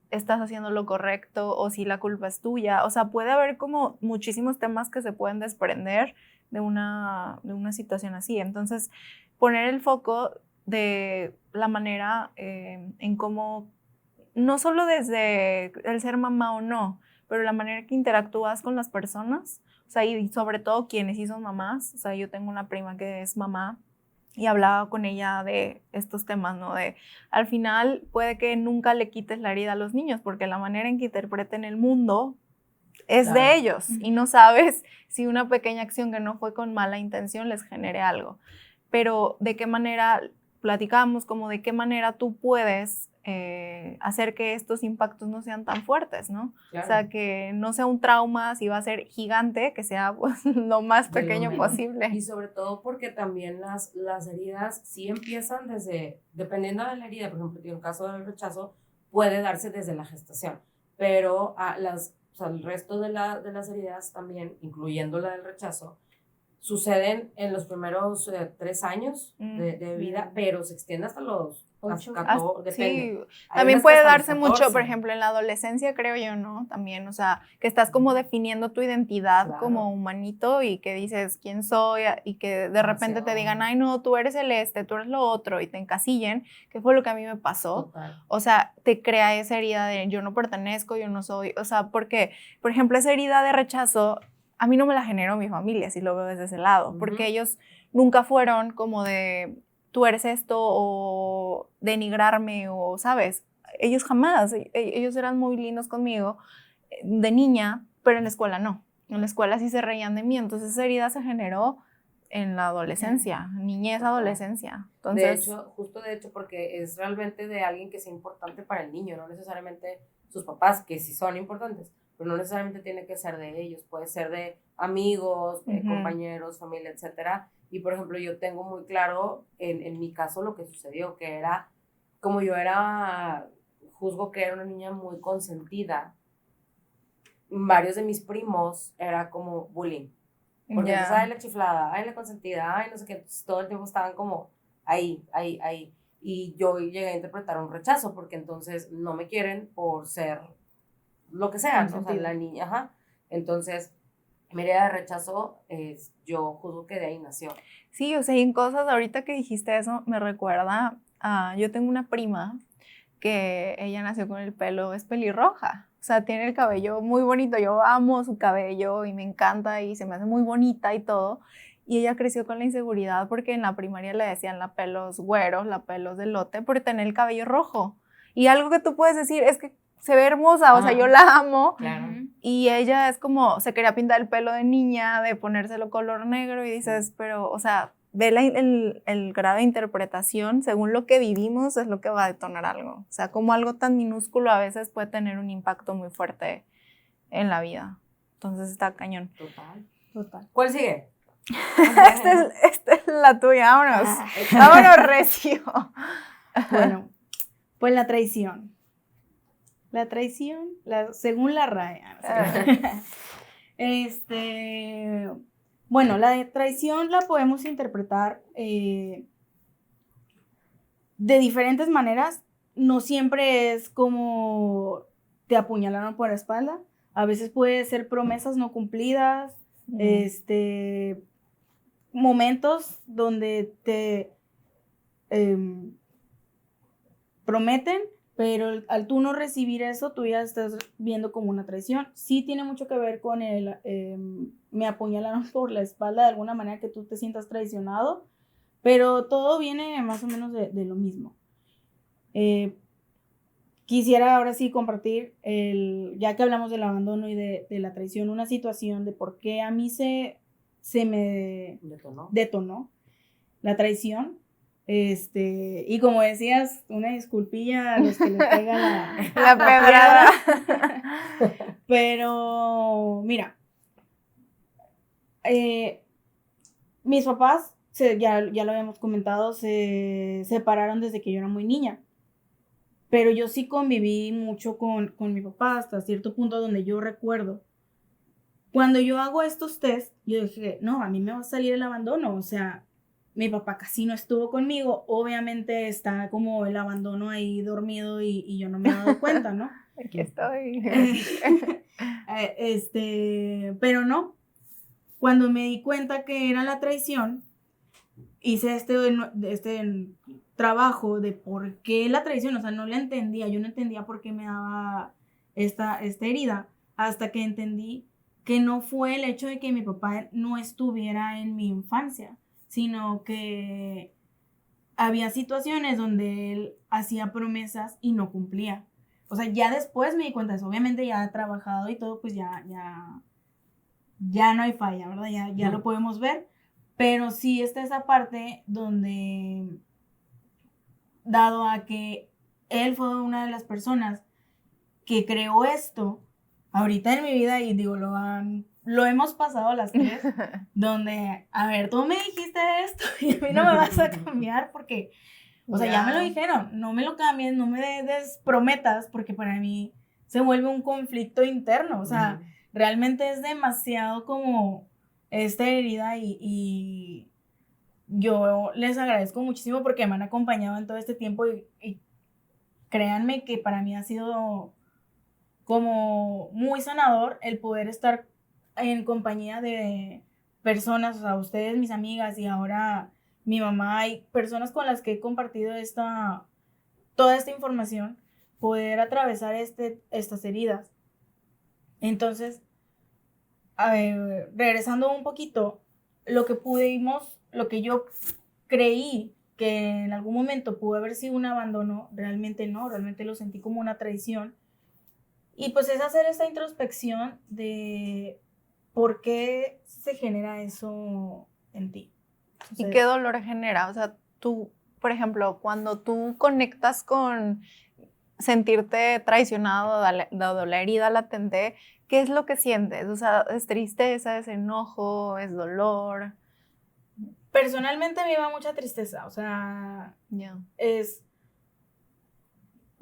estás haciendo lo correcto o si la culpa es tuya, o sea, puede haber como muchísimos temas que se pueden desprender de una situación así, entonces poner el foco de la manera en cómo, no solo desde el ser mamá o no, pero la manera que interactúas con las personas, o sea, y sobre todo quienes sí son mamás, o sea, yo tengo una prima que es mamá y hablaba con ella de estos temas, ¿no? De, al final puede que nunca le quites la herida a los niños, porque la manera en que interpreten el mundo es de ellos y no sabes si una pequeña acción que no fue con mala intención les genere algo. Pero de qué manera, platicamos como de qué manera tú puedes hacer que estos impactos no sean tan fuertes, ¿no? Claro. O sea, que no sea un trauma, si va a ser gigante, que sea pues, lo más pequeño posible. Y sobre todo porque también las heridas sí empiezan dependiendo de la herida, por ejemplo, en el caso del rechazo, puede darse desde la gestación, pero o sea, el resto de las heridas también, incluyendo la del rechazo, suceden en los primeros 3 años de vida, pero se extiende hasta los 8, 14, depende. Sí, también puede darse mucho, por ejemplo, en la adolescencia, creo yo, ¿no? También, o sea, que estás como definiendo tu identidad como humanito y que dices quién soy y que de repente te digan, ay, no, tú eres tú eres lo otro y te encasillen, que fue lo que a mí me pasó. Total. O sea, te crea esa herida de yo no pertenezco, yo no soy, o sea, porque, por ejemplo, esa herida de rechazo, a mí no me la generó mi familia, si lo veo desde ese lado, porque ellos nunca fueron como de tú eres esto o denigrarme o, ¿sabes? Ellos jamás, ellos eran muy lindos conmigo de niña, pero en la escuela no. En la escuela sí se reían de mí, entonces esa herida se generó en la adolescencia, niñez, adolescencia. Entonces, de hecho, porque es realmente de alguien que sea importante para el niño, no necesariamente sus papás, que sí son importantes, pero no necesariamente tiene que ser de ellos, puede ser de amigos, compañeros, familia, etcétera. Y por ejemplo, yo tengo muy claro en mi caso lo que sucedió, que era, como yo era, juzgo que era una niña muy consentida, varios de mis primos era como bullying. Porque entonces, ay, la chiflada, ay, la consentida, ay, no sé qué, entonces, todo el tiempo estaban como ahí. Y yo llegué a interpretar un rechazo, porque entonces no me quieren por ser lo que sea, ¿no? O sea, la niña, ajá. Entonces, mi idea de rechazo, yo juzgo que de ahí nació. Sí, o sea, y en cosas, ahorita que dijiste eso, me recuerda a, yo tengo una prima que ella nació con el pelo, es pelirroja, o sea, tiene el cabello muy bonito, yo amo su cabello y me encanta y se me hace muy bonita y todo, y ella creció con la inseguridad porque en la primaria le decían la pelos güeros, la pelos de lote, por tener el cabello rojo, y algo que tú puedes decir es que se ve hermosa, o sea, yo la amo, Claro. y ella es como, se quería pintar el pelo de niña, de ponérselo color negro, y dices, pero, o sea, ve el grado de interpretación, según lo que vivimos, es lo que va a detonar algo. O sea, como algo tan minúsculo a veces puede tener un impacto muy fuerte en la vida. Entonces está cañón. Total. ¿Cuál sigue? Esta es la tuya, vámonos. Vámonos recio. Bueno, pues la traición. La traición, según la RAE. Bueno, la traición la podemos interpretar de diferentes maneras. No siempre es como te apuñalaron por la espalda. A veces puede ser promesas no cumplidas, momentos donde te prometen, pero al tú no recibir eso, tú ya estás viendo como una traición. Sí tiene mucho que ver con me apuñalaron por la espalda, de alguna manera que tú te sientas traicionado, pero todo viene más o menos de lo mismo. Quisiera ahora sí compartir, ya que hablamos del abandono y de la traición, una situación de por qué a mí se me detonó la traición. Y como decías, una disculpilla a los que les pega la pedrada. Pero, mira, mis papás, ya lo habíamos comentado, se separaron desde que yo era muy niña. Pero yo sí conviví mucho con mi papá hasta cierto punto donde yo recuerdo. Cuando yo hago estos test, yo dije, no, a mí me va a salir el abandono, o sea, mi papá casi no estuvo conmigo, obviamente está como el abandono ahí dormido y yo no me he dado cuenta, ¿no? Aquí estoy. Pero no, cuando me di cuenta que era la traición, hice este trabajo de por qué la traición, o sea, no la entendía, yo no entendía por qué me daba esta herida, hasta que entendí que no fue el hecho de que mi papá no estuviera en mi infancia, sino que había situaciones donde él hacía promesas y no cumplía. O sea, ya después me di cuenta de eso. Obviamente ya he trabajado y todo, pues ya no hay falla, ¿verdad? Ya lo podemos ver. Pero sí está esa parte donde, dado a que él fue una de las personas que creó esto, ahorita en mi vida, y digo, lo hemos pasado las tres, donde, a ver, tú me dijiste esto y a mí no me vas a cambiar porque, o sea, ya me lo dijeron, no me lo cambies, no me des prometas, porque para mí se vuelve un conflicto interno, o sea, realmente es demasiado como esta herida y yo les agradezco muchísimo porque me han acompañado en todo este tiempo y créanme que para mí ha sido como muy sanador el poder estar en compañía de personas, o sea, ustedes, mis amigas, y ahora mi mamá, y personas con las que he compartido toda esta información, poder atravesar estas heridas. Entonces, regresando un poquito, lo que yo creí que en algún momento pudo haber sido un abandono, realmente no, realmente lo sentí como una traición. Y pues es hacer esta introspección de por qué se genera eso en ti. ¿Y qué dolor genera? O sea, tú, por ejemplo, cuando tú conectas con sentirte traicionado, dado la herida latente, ¿qué es lo que sientes? O sea, ¿es tristeza, es enojo, es dolor? Personalmente me da mucha tristeza, o sea, Ya. es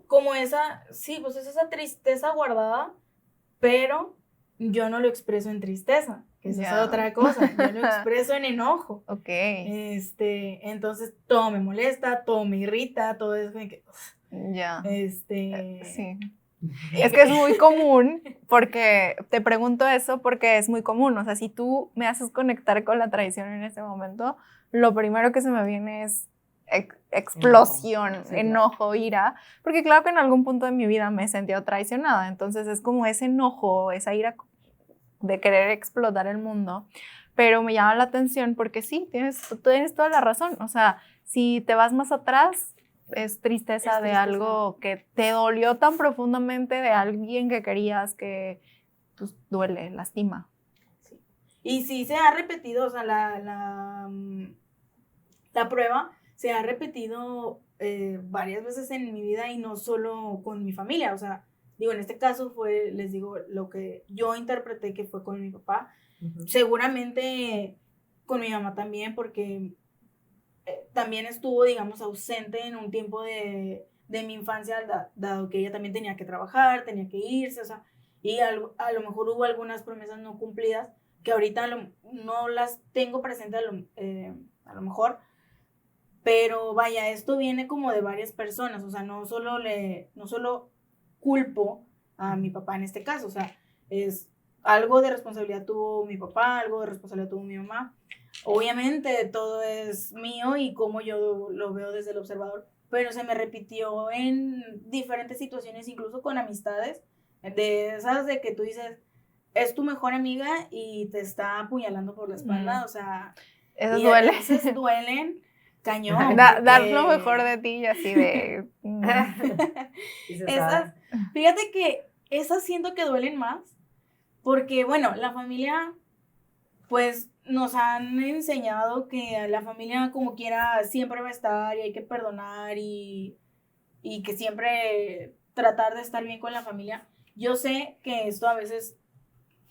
como esa, sí, pues es esa tristeza guardada, pero yo no lo expreso en tristeza, que esa es Ya. otra cosa, yo lo expreso en enojo. Ok. Entonces todo me molesta, todo me irrita, todo es como que, Ya. Sí. Es que es muy común, porque te pregunto eso porque es muy común. O sea, si tú me haces conectar con la traición en ese momento, lo primero que se me viene es explosión, Sí, enojo, ira, porque claro que en algún punto de mi vida me he sentido traicionada. Entonces es como ese enojo, esa ira de querer explotar el mundo. Pero me llama la atención porque sí, tienes toda la razón. O sea, si te vas más atrás, es tristeza de algo que te dolió tan profundamente, de alguien que querías, que pues, duele, lastima. Sí. Y sí se ha repetido, o sea, la prueba se ha repetido varias veces en mi vida y no solo con mi familia, o sea, digo, en este caso fue, les digo, lo que yo interpreté que fue con mi papá, seguramente con mi mamá también, porque también estuvo, digamos, ausente en un tiempo de mi infancia, dado que ella también tenía que trabajar, tenía que irse, o sea, y a lo mejor hubo algunas promesas no cumplidas que ahorita no las tengo presente a lo mejor, pero vaya, esto viene como de varias personas, o sea, no solo culpo a mi papá en este caso, o sea, es algo de responsabilidad tuvo mi papá, algo de responsabilidad tuvo mi mamá. Obviamente todo es mío y como yo lo veo desde el observador, pero se me repitió en diferentes situaciones, incluso con amistades, de esas de que tú dices, es tu mejor amiga y te está apuñalando por la espalda, o sea, Eso y duele. esas duelen cañón. Dar lo mejor de ti y así de... Esas, fíjate que esas siento que duelen más porque, bueno, la familia, pues nos han enseñado que la familia como quiera siempre va a estar y hay que perdonar y que siempre tratar de estar bien con la familia. Yo sé que esto a veces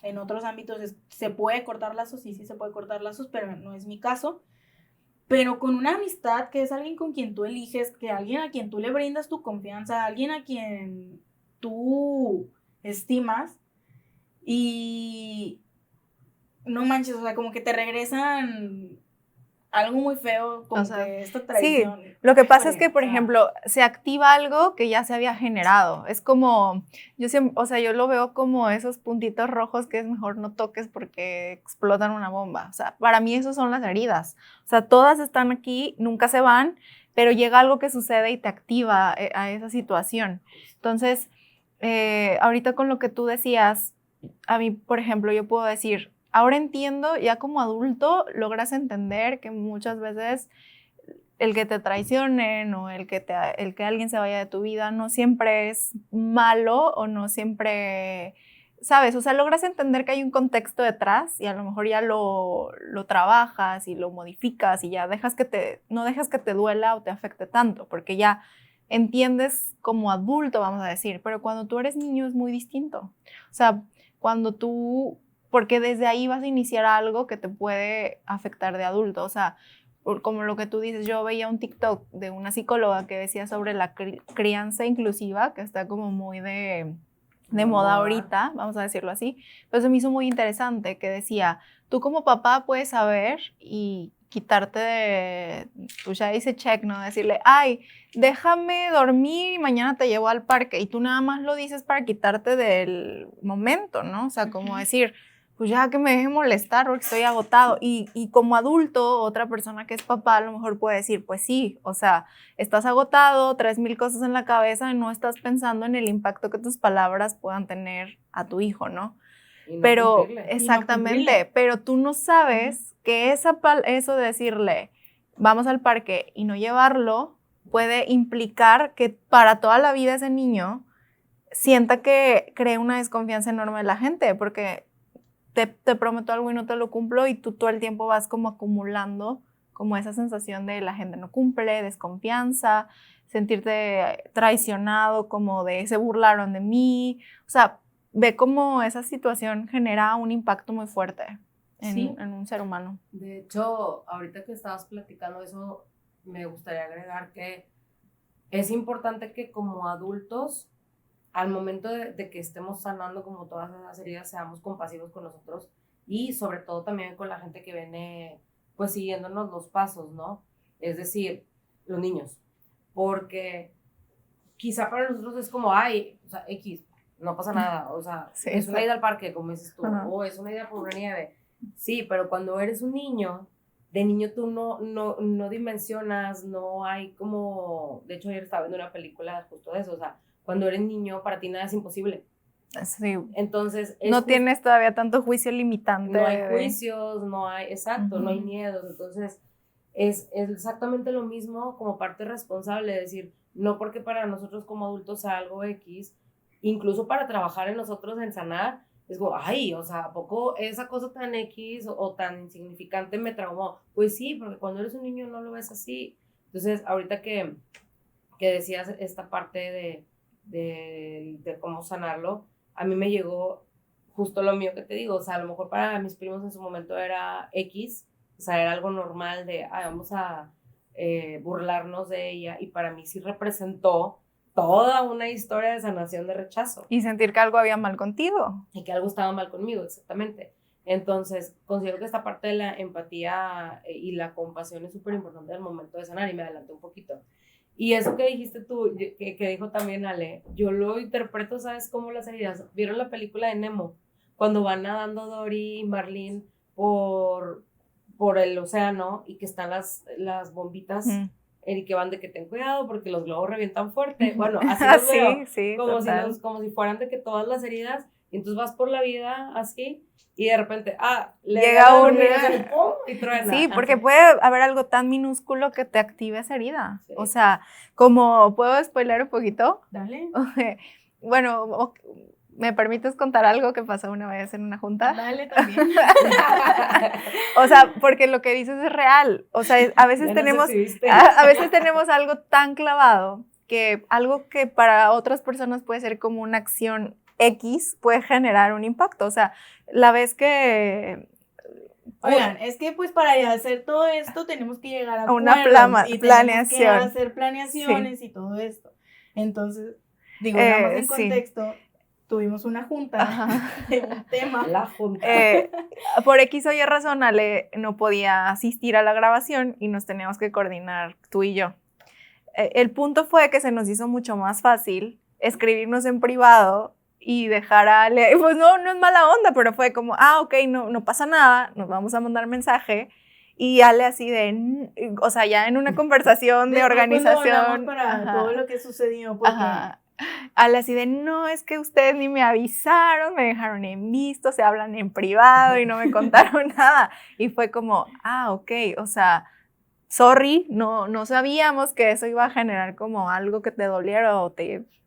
en otros ámbitos se puede cortar lazos, sí se puede cortar lazos, pero no es mi caso. Pero con una amistad que es alguien con quien tú eliges, que alguien a quien tú le brindas tu confianza, alguien a quien tú estimas y no manches, o sea, como que te regresan algo muy feo, como O sea, que esta traición. Sí, lo que pasa es Híjole, que, por o sea, ejemplo, se activa algo que ya se había generado. Es como, yo siempre, o sea, yo lo veo como esos puntitos rojos que es mejor no toques porque explotan una bomba. O sea, para mí esos son las heridas. O sea, todas están aquí, nunca se van, pero llega algo que sucede y te activa a esa situación. Entonces, ahorita con lo que tú decías, a mí, por ejemplo, yo puedo decir, ahora entiendo, ya como adulto, logras entender que muchas veces el que te traicionen o el que alguien se vaya de tu vida no siempre es malo o no siempre, ¿sabes? O sea, logras entender que hay un contexto detrás y a lo mejor ya lo trabajas y lo modificas y ya no dejas que te duela o te afecte tanto, porque ya entiendes como adulto, vamos a decir, pero cuando tú eres niño es muy distinto. O sea, porque desde ahí vas a iniciar algo que te puede afectar de adulto, o sea, como lo que tú dices, yo veía un TikTok de una psicóloga que decía sobre la crianza inclusiva, que está como muy de moda ahorita, vamos a decirlo así, pero se me hizo muy interesante, que decía, tú como papá puedes saber y quitarte pues ya dice check, ¿no? Decirle, ay, déjame dormir y mañana te llevo al parque, y tú nada más lo dices para quitarte del momento, ¿no? O sea, como decir, pues ya que me deje molestar porque estoy agotado. Y como adulto, otra persona que es papá a lo mejor puede decir, pues sí, o sea, estás agotado, traes 1000 cosas en la cabeza y no estás pensando en el impacto que tus palabras puedan tener a tu hijo, ¿no? Y no Pero, cumplirle. exactamente, pero tú no sabes que eso de decirle, vamos al parque y no llevarlo, puede implicar que para toda la vida ese niño sienta que cree una desconfianza enorme de la gente, porque te prometo algo y no te lo cumplo y tú todo el tiempo vas como acumulando como esa sensación de la gente no cumple, desconfianza, sentirte traicionado, como de se burlaron de mí. O sea, ve cómo esa situación genera un impacto muy fuerte en un ser humano. De hecho, ahorita que estabas platicando eso, me gustaría agregar que es importante que como adultos, al momento de que estemos sanando como todas esas heridas, seamos compasivos con nosotros y sobre todo también con la gente que viene pues siguiéndonos los pasos, ¿no? Es decir, los niños. Porque quizá para nosotros es como, ay, o sea, X, no pasa nada, o sea, Sí, es una ida al parque, como dices tú, Ajá. o es una ida por una nieve. Sí, pero cuando eres un niño, de niño tú no dimensionas, no hay como, de hecho ayer estaba viendo una película justo de eso, o sea, cuando eres niño para ti nada es imposible. Sí. Entonces, No tienes todavía tanto juicio limitante. no hay juicios, no hay, exacto, no hay Ujú. miedos, entonces es exactamente lo mismo como parte responsable, es decir, no porque para nosotros como adultos sea algo X, incluso para trabajar en nosotros en sanar, es como, ay, o sea, ¿a poco esa cosa tan X o tan insignificante me traumó? Pues sí, porque cuando eres un niño no lo ves así. Entonces, ahorita que decías esta parte de cómo sanarlo, a mí me llegó justo lo mío que te digo, o sea, a lo mejor para mis primos en su momento era X, o sea, era algo normal de, ay, vamos a burlarnos de ella, y para mí sí representó toda una historia de sanación de rechazo. Y sentir que algo había mal contigo. Y que algo estaba mal conmigo, exactamente. Entonces, considero que esta parte de la empatía y la compasión es súper importante al momento de sanar, y me adelanté un poquito. Y eso que dijiste tú, que dijo también Ale, yo lo interpreto, ¿sabes cómo las heridas? ¿Vieron la película de Nemo? Cuando van nadando Dory y Marlene por el océano y que están las bombitas y que van de que ten cuidado porque los globos revientan fuerte. Bueno, así los veo. Sí, Como si fueran de que todas las heridas, y entonces vas por la vida así y de repente, llega y truena. Sí, porque puede haber algo tan minúsculo que te active esa herida. Sí. O sea, como, ¿puedo spoiler un poquito? Dale. Bueno, ¿me permites contar algo que pasó una vez en una junta? Dale también. O sea, porque lo que dices es real. O sea, a veces tenemos algo tan clavado que algo que para otras personas puede ser como una acción X puede generar un impacto. O sea, la vez que... Oigan, es que pues para hacer todo esto tenemos que llegar a una y planeación. Tenemos que hacer planeaciones y todo esto. Entonces, digo, nada más en contexto, tuvimos una junta de un tema. La junta. Por X o Y razón, Ale no podía asistir a la grabación y nos teníamos que coordinar tú y yo. El punto fue que se nos hizo mucho más fácil escribirnos en privado y dejar a Ale, pues no es mala onda, pero fue como, ok, no pasa nada, nos vamos a mandar mensaje. Y Ale así de, o sea, ya en una conversación de organización. Para todo lo que sucedió, porque... Ale así de, no, es que ustedes ni me avisaron, me dejaron en visto, se hablan en privado y no me contaron nada. Y fue como, ok, o sea, sorry, no sabíamos que eso iba a generar como algo que te doliera o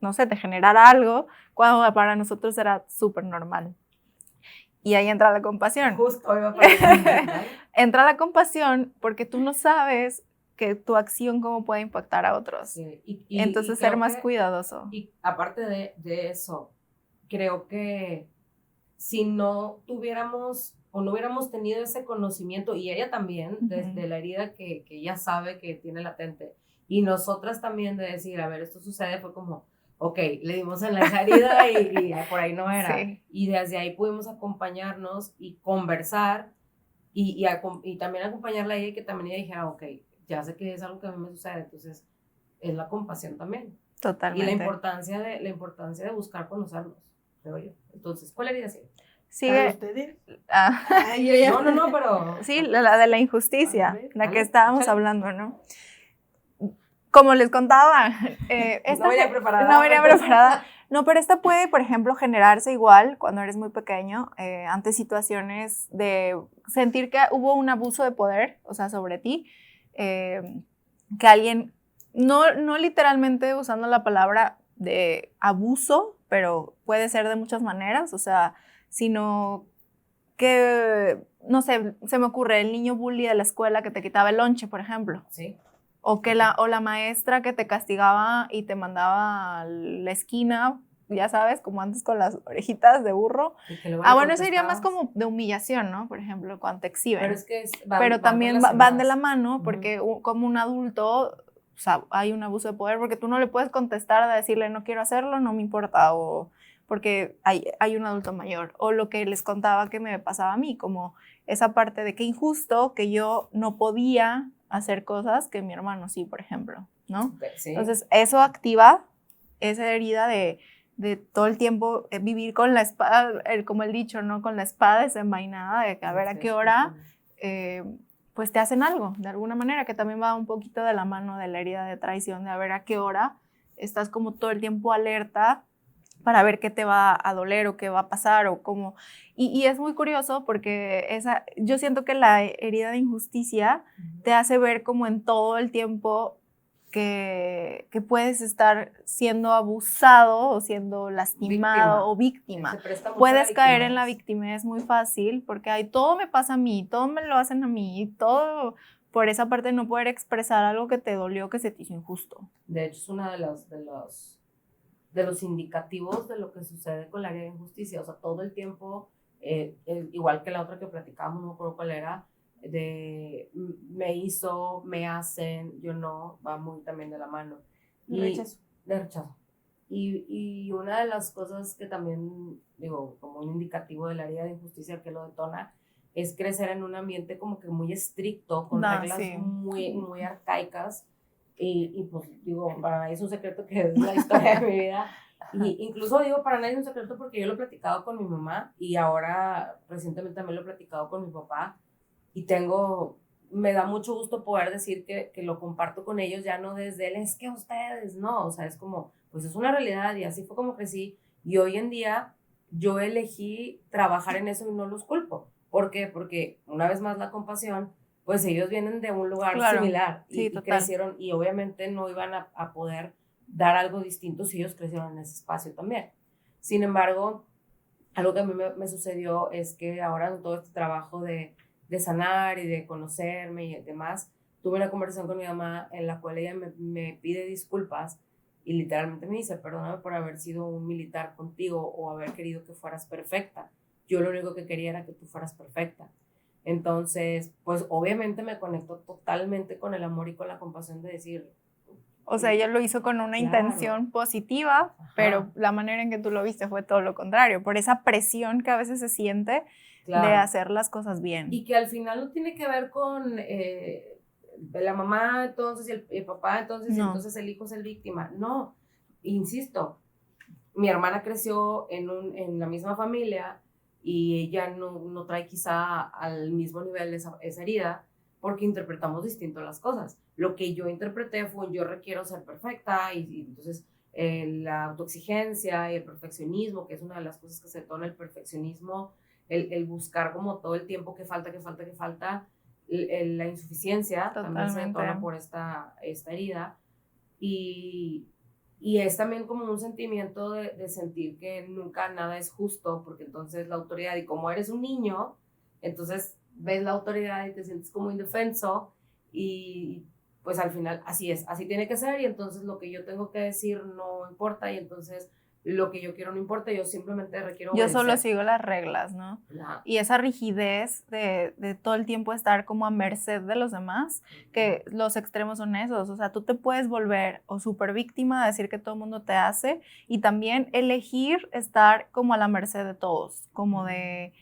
no sé, te generara algo, cuando para nosotros era súper normal. Y ahí entra la compasión. Justo iba a entra la compasión porque tú no sabes que tu acción cómo puede impactar a otros. Sí, entonces ser más cuidadoso. Y aparte de eso, creo que si no tuviéramos o no hubiéramos tenido ese conocimiento, y ella también, desde la herida que ella sabe que tiene latente, y nosotras también de decir, a ver, esto sucede, fue como, ok, le dimos en esa herida y por ahí no era. Sí. Y desde ahí pudimos acompañarnos y conversar y también acompañarla a ella y que también ella dijera, ok, ya sé que es algo que a mí me sucede, entonces es la compasión también. Totalmente. Y la importancia de buscar conocernos, creo yo. Entonces, ¿cuál herida sigue? ¿Sigue ustedes? No, pero... Sí, la de la injusticia, la que estábamos hablando, ¿no? Como les contaba, no venía preparada. No, pero esta puede, por ejemplo, generarse igual cuando eres muy pequeño, ante situaciones de sentir que hubo un abuso de poder, o sea, sobre ti, que alguien, no literalmente usando la palabra de abuso, pero puede ser de muchas maneras, o sea, sino que, no sé, se me ocurre el niño bully de la escuela que te quitaba el lonche, por ejemplo. Sí. O la maestra que te castigaba y te mandaba a la esquina, ya sabes, como antes con las orejitas de burro. Bueno, eso sería más como de humillación, ¿no? Por ejemplo, cuando te exhiben. Pero es que pero también van de la mano porque como un adulto, o sea, hay un abuso de poder porque tú no le puedes contestar a decirle no quiero hacerlo, no me importa, o porque hay un adulto mayor. O lo que les contaba que me pasaba a mí, como esa parte de que injusto que yo no podía hacer cosas que mi hermano sí, por ejemplo, ¿no? Sí. Entonces, eso activa esa herida de todo el tiempo vivir con la espada, como el dicho, ¿no? Con la espada desenvainada, de que a ver a qué hora, pues te hacen algo, de alguna manera, que también va un poquito de la mano de la herida de traición, de a ver a qué hora estás como todo el tiempo alerta para ver qué te va a doler o qué va a pasar o cómo. Y es muy curioso porque yo siento que la herida de injusticia te hace ver como en todo el tiempo que puedes estar siendo abusado o siendo lastimado o víctima. Puedes caer en la víctima, es muy fácil porque todo me pasa a mí, todo me lo hacen a mí, todo por esa parte de no poder expresar algo que te dolió, que se te hizo injusto. De hecho, es uno de los indicativos de lo que sucede con la área de injusticia. O sea, todo el tiempo, igual que la otra que platicábamos, no me acuerdo cuál era, de me hizo, me hacen, yo no, va muy también de la mano. De rechazo. De rechazo. Y una de las cosas que también, digo, como un indicativo del área de injusticia que lo detona, es crecer en un ambiente como que muy estricto, con reglas muy, muy arcaicas. Y pues digo, para nadie es un secreto que es la historia de mi vida. Y incluso digo, para nadie es un secreto porque yo lo he platicado con mi mamá y ahora recientemente también lo he platicado con mi papá. Y me da mucho gusto poder decir que lo comparto con ellos, ya no desde es que ustedes, no, o sea, es como, pues es una realidad y así fue como crecí. Y hoy en día yo elegí trabajar en eso y no los culpo. ¿Por qué? Porque una vez más la compasión, pues ellos vienen de un lugar similar y crecieron y obviamente no iban a poder dar algo distinto si ellos crecieron en ese espacio también. Sin embargo, algo que a mí me sucedió es que ahora en todo este trabajo de sanar y de conocerme y demás, tuve una conversación con mi mamá en la cual ella me pide disculpas y literalmente me dice, perdóname por haber sido un militar contigo o haber querido que fueras perfecta. Yo lo único que quería era que tú fueras perfecta. Entonces, pues obviamente me conecto totalmente con el amor y con la compasión de decir... O sea, ella lo hizo con una intención positiva, pero la manera en que tú lo viste fue todo lo contrario, por esa presión que a veces se siente de hacer las cosas bien. Y que al final no tiene que ver con la mamá entonces y el papá entonces, y entonces el hijo es el víctima. No, insisto, mi hermana creció en la misma familia y ella no trae quizá al mismo nivel esa herida porque interpretamos distinto las cosas. Lo que yo interpreté fue yo requiero ser perfecta y entonces la autoexigencia y el perfeccionismo, que es una de las cosas que se detona el perfeccionismo, el buscar como todo el tiempo que falta, la insuficiencia también se detona por esta herida y es también como un sentimiento de sentir que nunca nada es justo, porque entonces la autoridad, y como eres un niño, entonces ves la autoridad y te sientes como indefenso y pues al final así es, así tiene que ser y entonces lo que yo tengo que decir no importa y entonces lo que yo quiero no importa, yo simplemente requiero obedecer. Yo solo sigo las reglas, ¿no? Y esa rigidez de todo el tiempo estar como a merced de los demás, que los extremos son esos, o sea, tú te puedes volver o súper víctima, decir que todo el mundo te hace, y también elegir estar como a la merced de todos, como de,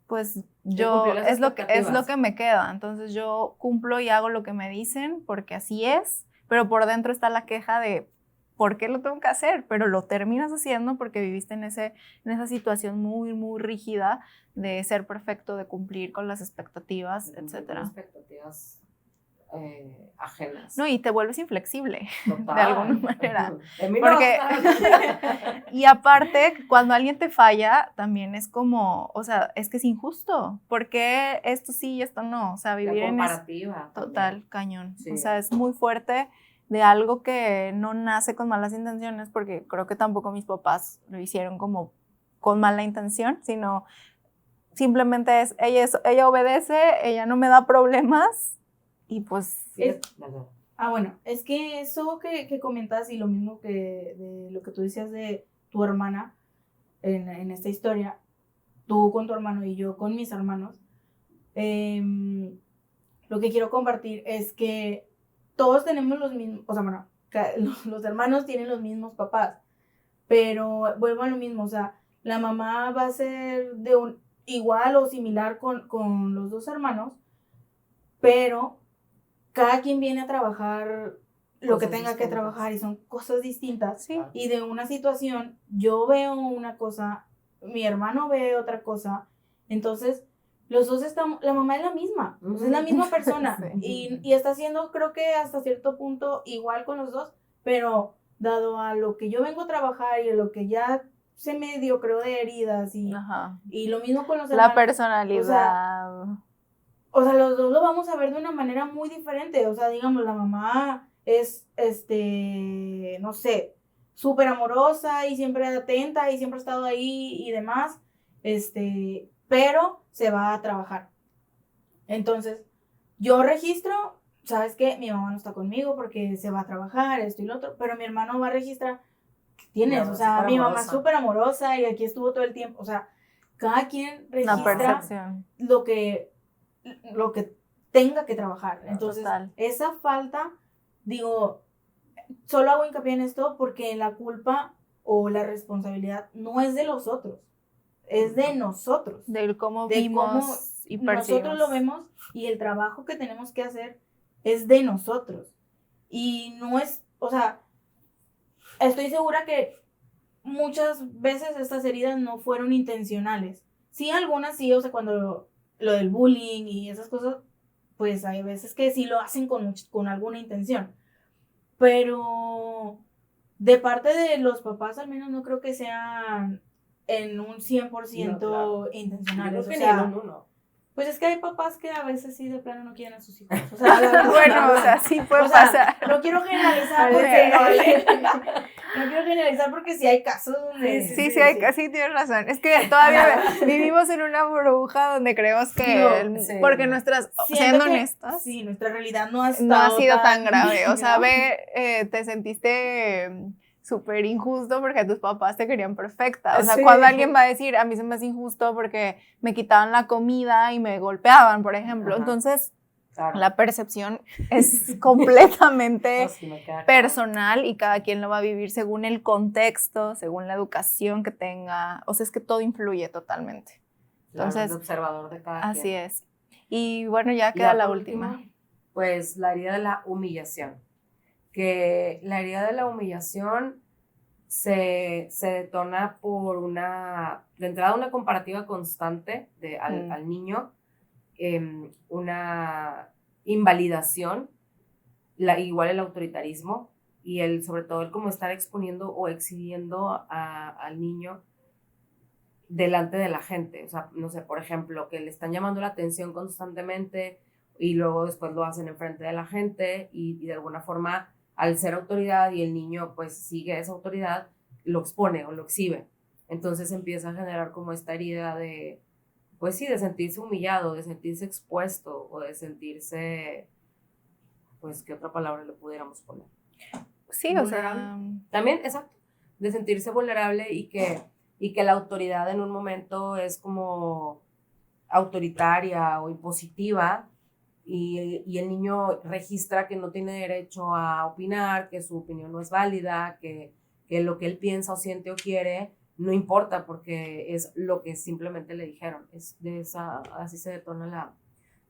pues yo, es lo que me queda, entonces yo cumplo y hago lo que me dicen, porque así es, pero por dentro está la queja de, ¿por qué lo tengo que hacer? Pero lo terminas haciendo porque viviste en esa situación muy, muy rígida de ser perfecto, de cumplir con las expectativas, etc. Expectativas ajenas. No, y te vuelves inflexible, total, de alguna manera. Porque, y aparte, cuando alguien te falla, también es como, o sea, es que es injusto. ¿Por qué esto sí y esto no? O sea, vivir la comparativa. Total, cañón. Sí. O sea, es muy fuerte de algo que no nace con malas intenciones, porque creo que tampoco mis papás lo hicieron como con mala intención, sino simplemente ella obedece, ella no me da problemas y pues... Bueno, es que eso que comentas y lo mismo que de lo que tú decías de tu hermana en esta historia, tú con tu hermano y yo con mis hermanos, lo que quiero compartir es que todos tenemos los mismos, o sea, bueno, los hermanos tienen los mismos papás, pero vuelvo a lo mismo, o sea, la mamá va a ser igual o similar con los dos hermanos, pero cada quien viene a trabajar lo que tenga que trabajar y son cosas distintas. Sí. Y de una situación, yo veo una cosa, mi hermano ve otra cosa, entonces los dos estamos, la mamá es la misma, o sea, es la misma persona Sí. y está haciendo, creo que hasta cierto punto igual con los dos, pero dado a lo que yo vengo a trabajar y a lo que ya se me dio, creo, de heridas y lo mismo con los hermanos. La personalidad. O sea, los dos lo vamos a ver de una manera muy diferente. O sea, digamos, la mamá es, no sé, súper amorosa y siempre atenta y siempre ha estado ahí y demás, pero se va a trabajar. Entonces, yo registro, ¿sabes qué? Mi mamá no está conmigo porque se va a trabajar, esto y lo otro, pero mi hermano va a registrar, ¿qué tienes? O sea, mi mamá es súper amorosa y aquí estuvo todo el tiempo. O sea, cada quien registra La percepción. lo que tenga que trabajar. Entonces, Total. esa falta, digo, solo hago hincapié en esto porque la culpa o la responsabilidad no es de los otros, es de nosotros. De cómo vimos y percibimos. Nosotros lo vemos y el trabajo que tenemos que hacer es de nosotros. Y no es, o sea, estoy segura que muchas veces estas heridas no fueron intencionales. Sí, algunas sí, o sea, cuando lo del bullying y esas cosas, pues hay veces que sí lo hacen con alguna intención. Pero de parte de los papás, al menos no creo que sean en un 100% no, claro. intencionales. Yo creo que ni en uno. Pues es que hay papás que a veces sí de plano no quieren a sus hijos. O sea, bueno, o sea, sí puede pasar. No quiero generalizar porque no quiero generalizar porque sí hay casos donde... Sí, tienes razón. Es que todavía vivimos en una burbuja donde creemos que porque nuestras, siendo honestas, sí, nuestra realidad no ha sido tan grave. O sea, te sentiste súper injusto porque tus papás te querían perfecta. O sea, cuando alguien va a decir, a mí se me hace injusto porque me quitaban la comida y me golpeaban, por ejemplo. Ajá. Entonces, claro, la percepción es completamente personal y cada quien lo va a vivir según el contexto, según la educación que tenga. O sea, es que todo influye totalmente. Entonces, el observador de cada así quien. es. Y bueno, ya queda la última. Pues la herida de la humillación. Que la herida de la humillación se detona por de entrada una comparativa constante al niño, una invalidación, igual el autoritarismo y sobre todo el como estar exponiendo o exhibiendo al niño delante de la gente. O sea, no sé, por ejemplo, que le están llamando la atención constantemente y luego después lo hacen enfrente de la gente y de alguna forma, al ser autoridad y el niño pues sigue esa autoridad, lo expone o lo exhibe. Entonces empieza a generar como esta herida de, pues sí, de sentirse humillado, de sentirse expuesto o de sentirse, pues, ¿qué otra palabra le pudiéramos poner? Sí, vulnerable. O sea... También, exacto, de sentirse vulnerable y que la autoridad en un momento es como autoritaria o impositiva, y el niño registra que no tiene derecho a opinar, que su opinión no es válida, que lo que él piensa o siente o quiere no importa porque es lo que simplemente le dijeron. Así se detona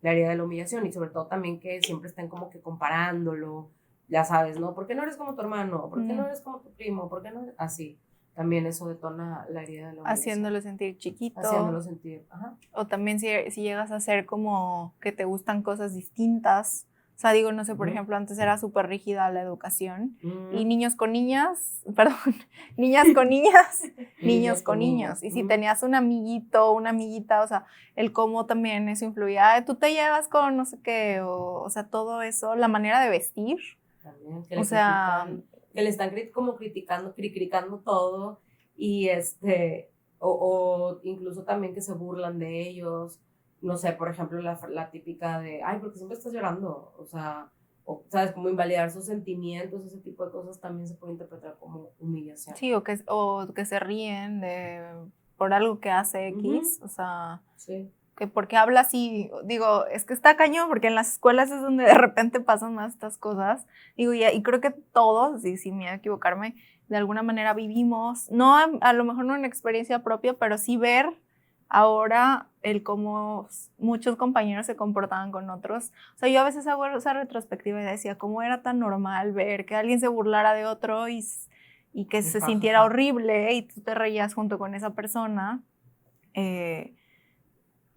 la herida de la humillación y sobre todo también que siempre estén como que comparándolo, ya sabes, ¿no? ¿Por qué no eres como tu hermano? ¿Por qué no eres como tu primo? ¿Por qué no eres? Así. También eso detona la herida de la humillación. Haciéndolo sentir chiquito. Haciéndolo sentir, ajá. O también si llegas a ser como que te gustan cosas distintas. O sea, digo, no sé, por ejemplo, antes era súper rígida la educación. Y niñas con niñas, niñas con niñas, niños con niños. Y si tenías un amiguito, una amiguita, o sea, el cómo también eso influía. Tú te llevas con no sé qué, o sea, todo eso, la manera de vestir. También, que le están como criticando todo y o incluso también que se burlan de ellos. No sé, por ejemplo, la típica de, ay, porque siempre estás llorando, o sea, o, ¿sabes? Como invalidar sus sentimientos, ese tipo de cosas también se puede interpretar como humillación. Sí, o que se ríen por algo que hace X, o sea, sí. que porque habla así, digo, es que está cañón, porque en las escuelas es donde de repente pasan más estas cosas, digo, y creo que todos, y sin miedo a equivocarme, de alguna manera vivimos, no a lo mejor no una experiencia propia, pero sí ver ahora el cómo muchos compañeros se comportaban con otros. O sea, yo a veces hago esa retrospectiva y decía, ¿cómo era tan normal ver que alguien se burlara de otro y que se sintiera horrible y tú te reías junto con esa persona?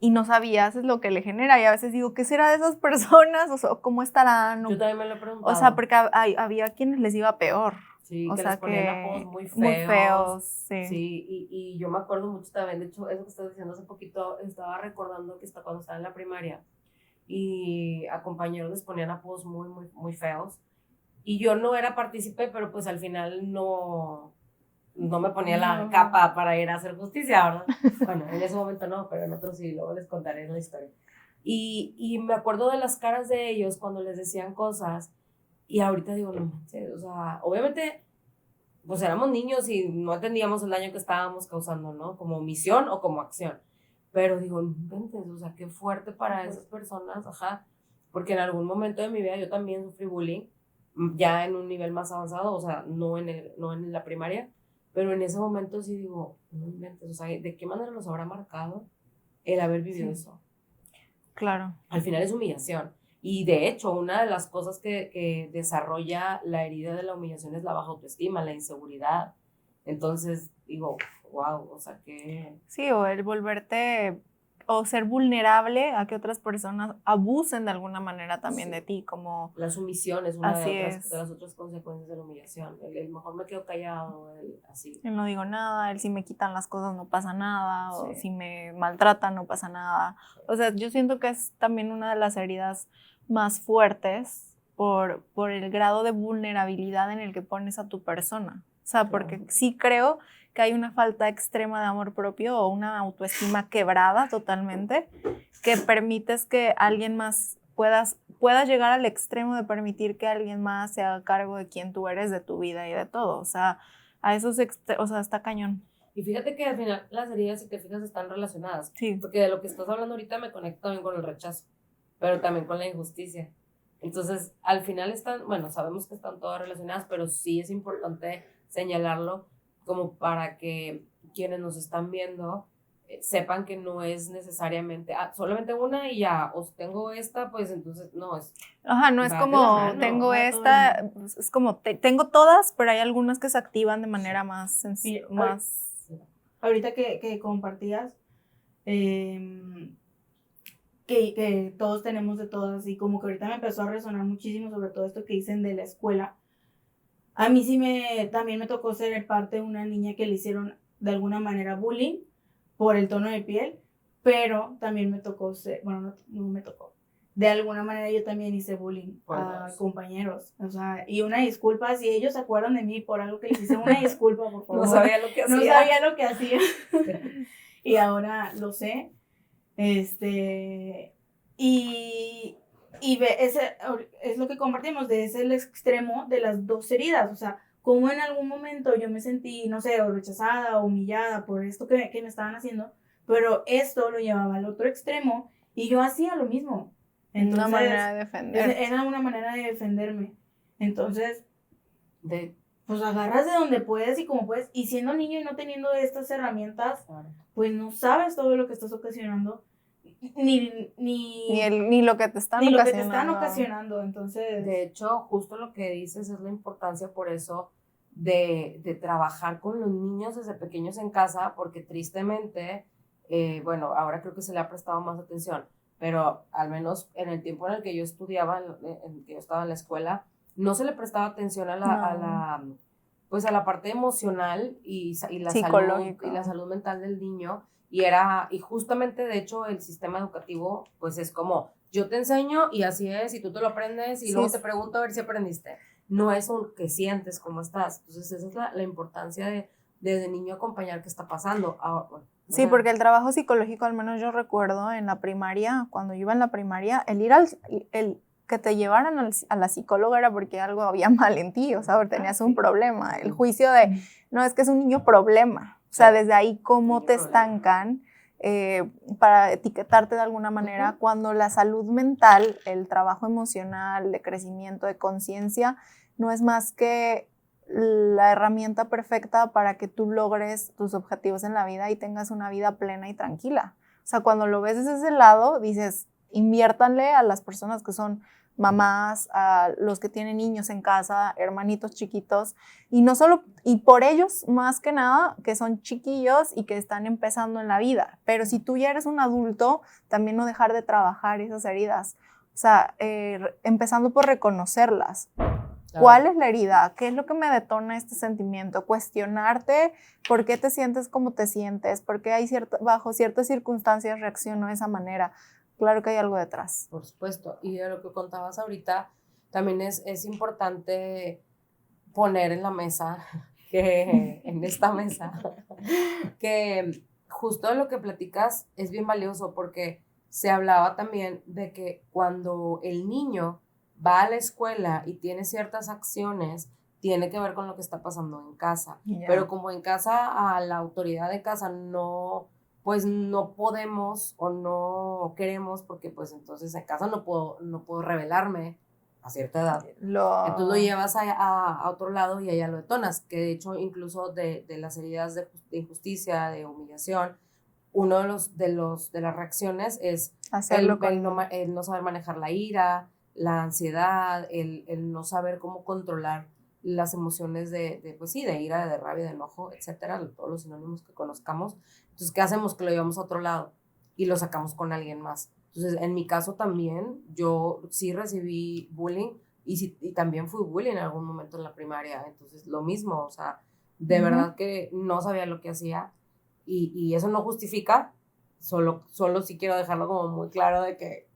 Y no sabías lo que le genera. Y a veces digo, ¿qué será de esas personas? O sea, ¿cómo estarán? Yo también me lo he preguntado. O sea, porque había quienes les iba peor. Sí, o que sea, les ponían apodos muy feos. Muy feos, sí. Sí, y yo me acuerdo mucho también, de hecho, eso que estás diciendo hace poquito, estaba recordando que hasta cuando estaba en la primaria y a compañeros les ponían apodos muy, muy, muy feos. Y yo no era partícipe, pero pues al final no me ponía la capa para ir a hacer justicia, ¿verdad? Bueno, en ese momento no, pero en otros sí, luego les contaré la historia. Y me acuerdo de las caras de ellos cuando les decían cosas. Y ahorita digo, no manches, o sea, obviamente, pues éramos niños y no entendíamos el daño que estábamos causando, ¿no? Como omisión o como acción. Pero digo, no inventes, o sea, qué fuerte para esas personas, ajá. Porque en algún momento de mi vida yo también sufrí bullying, ya en un nivel más avanzado, o sea, no en la primaria, pero en ese momento sí digo, no inventes, o sea, ¿de qué manera nos habrá marcado el haber vivido eso? Claro. Al final es humillación. Y de hecho, una de las cosas que desarrolla la herida de la humillación es la baja autoestima, la inseguridad. Entonces, digo, wow, o sea que... Sí, o el volverte, o ser vulnerable a que otras personas abusen de alguna manera también de ti, como... La sumisión es una de las otras consecuencias de la humillación. El mejor me quedo callado, así. Yo no digo nada, si me quitan las cosas no pasa nada, o si me maltratan no pasa nada. O sea, yo siento que es también una de las heridas más fuertes por el grado de vulnerabilidad en el que pones a tu persona. O sea, porque sí creo que hay una falta extrema de amor propio o una autoestima quebrada totalmente, que permites que alguien más puedas llegar al extremo de permitir que alguien más se haga cargo de quién tú eres, de tu vida y de todo. O sea, a esos o sea, está cañón. Y fíjate que al final las heridas, si te fijas, están relacionadas. Sí. Porque de lo que estás hablando ahorita me conecto también con el rechazo, pero también con la injusticia. Entonces, al final están, bueno, sabemos que están todas relacionadas, pero sí es importante señalarlo como para que quienes nos están viendo sepan que no es necesariamente solamente una y ya, o tengo esta, pues entonces no es. Ajá, no es como tengo esta, es como tengo todas, pero hay algunas que se activan de manera más sencilla. Ahorita que compartías, que todos tenemos de todas, y como que ahorita me empezó a resonar muchísimo sobre todo esto que dicen de la escuela. A mí sí también me tocó ser parte de una niña que le hicieron de alguna manera bullying por el tono de piel, pero también me tocó ser, bueno, no me tocó. De alguna manera yo también hice bullying a compañeros, o sea, y una disculpa, si ellos se acuerdan de mí por algo que les hice, una disculpa, por favor. No sabía lo que hacía. No sabía lo que hacía. Y ahora lo sé. Es lo que compartimos, de ese el extremo de las dos heridas, o sea, como en algún momento yo me sentí, no sé, o rechazada o humillada por esto que me estaban haciendo, pero esto lo llevaba al otro extremo y yo hacía lo mismo. Entonces, una manera de defenderme. Era una manera de defenderme. Entonces, pues agarras de donde puedes y como puedes, y siendo niño y no teniendo estas herramientas, pues no sabes todo lo que estás ocasionando. Ni lo que te están ocasionando. Entonces, de hecho, justo lo que dices es la importancia por eso de trabajar con los niños desde pequeños en casa, porque tristemente, bueno, ahora creo que se le ha prestado más atención, pero al menos en el tiempo en el que yo estudiaba, en el que yo estaba en la escuela, no se le prestaba atención a la parte emocional y la salud mental del niño. Y justamente, de hecho, el sistema educativo, pues es como, yo te enseño y así es, y tú te lo aprendes, y luego te pregunto a ver si aprendiste. No es un que sientes cómo estás. Entonces, esa es la importancia desde niño acompañar qué está pasando. Ahora, bueno, Sí, porque el trabajo psicológico, al menos yo recuerdo en la primaria, cuando yo iba en la primaria, el que te llevaran a la psicóloga era porque algo había mal en ti, o sea, tenías un problema. El juicio de, no, es que es un niño problema. O sea, desde ahí cómo te estancan para etiquetarte de alguna manera, cuando la salud mental, el trabajo emocional, de crecimiento, de conciencia, no es más que la herramienta perfecta para que tú logres tus objetivos en la vida y tengas una vida plena y tranquila. O sea, cuando lo ves desde ese lado, dices, inviértanle a las personas que son mamás, a los que tienen niños en casa, hermanitos chiquitos, y no solo, y por ellos más que nada, que son chiquillos y que están empezando en la vida. Pero si tú ya eres un adulto, también no dejar de trabajar esas heridas. O sea, empezando por reconocerlas. ¿Cuál es la herida? ¿Qué es lo que me detona este sentimiento? Cuestionarte por qué te sientes como te sientes, por qué bajo ciertas circunstancias reacciono de esa manera. Claro que hay algo detrás. Por supuesto. Y de lo que contabas ahorita, también es importante poner en la mesa, en esta mesa, que justo lo que platicas es bien valioso porque se hablaba también de que cuando el niño va a la escuela y tiene ciertas acciones, tiene que ver con lo que está pasando en casa. Yeah. Pero como en casa, a la autoridad de casa pues no podemos o no queremos, porque pues entonces en casa no puedo rebelarme a cierta edad. Entonces lo llevas a otro lado y allá lo detonas, que de hecho incluso de las heridas de injusticia, de humillación, uno de las reacciones es el no saber manejar la ira, la ansiedad, el no saber cómo controlar las emociones pues sí, de ira, de rabia, de enojo, etcétera, todos los sinónimos que conozcamos. Entonces, ¿qué hacemos? Que lo llevamos a otro lado y lo sacamos con alguien más. Entonces, en mi caso también, yo sí recibí bullying y también fui bullying en algún momento en la primaria. Entonces, lo mismo, o sea, de verdad que no sabía lo que hacía y eso no justifica, solo sí quiero dejarlo como muy claro de que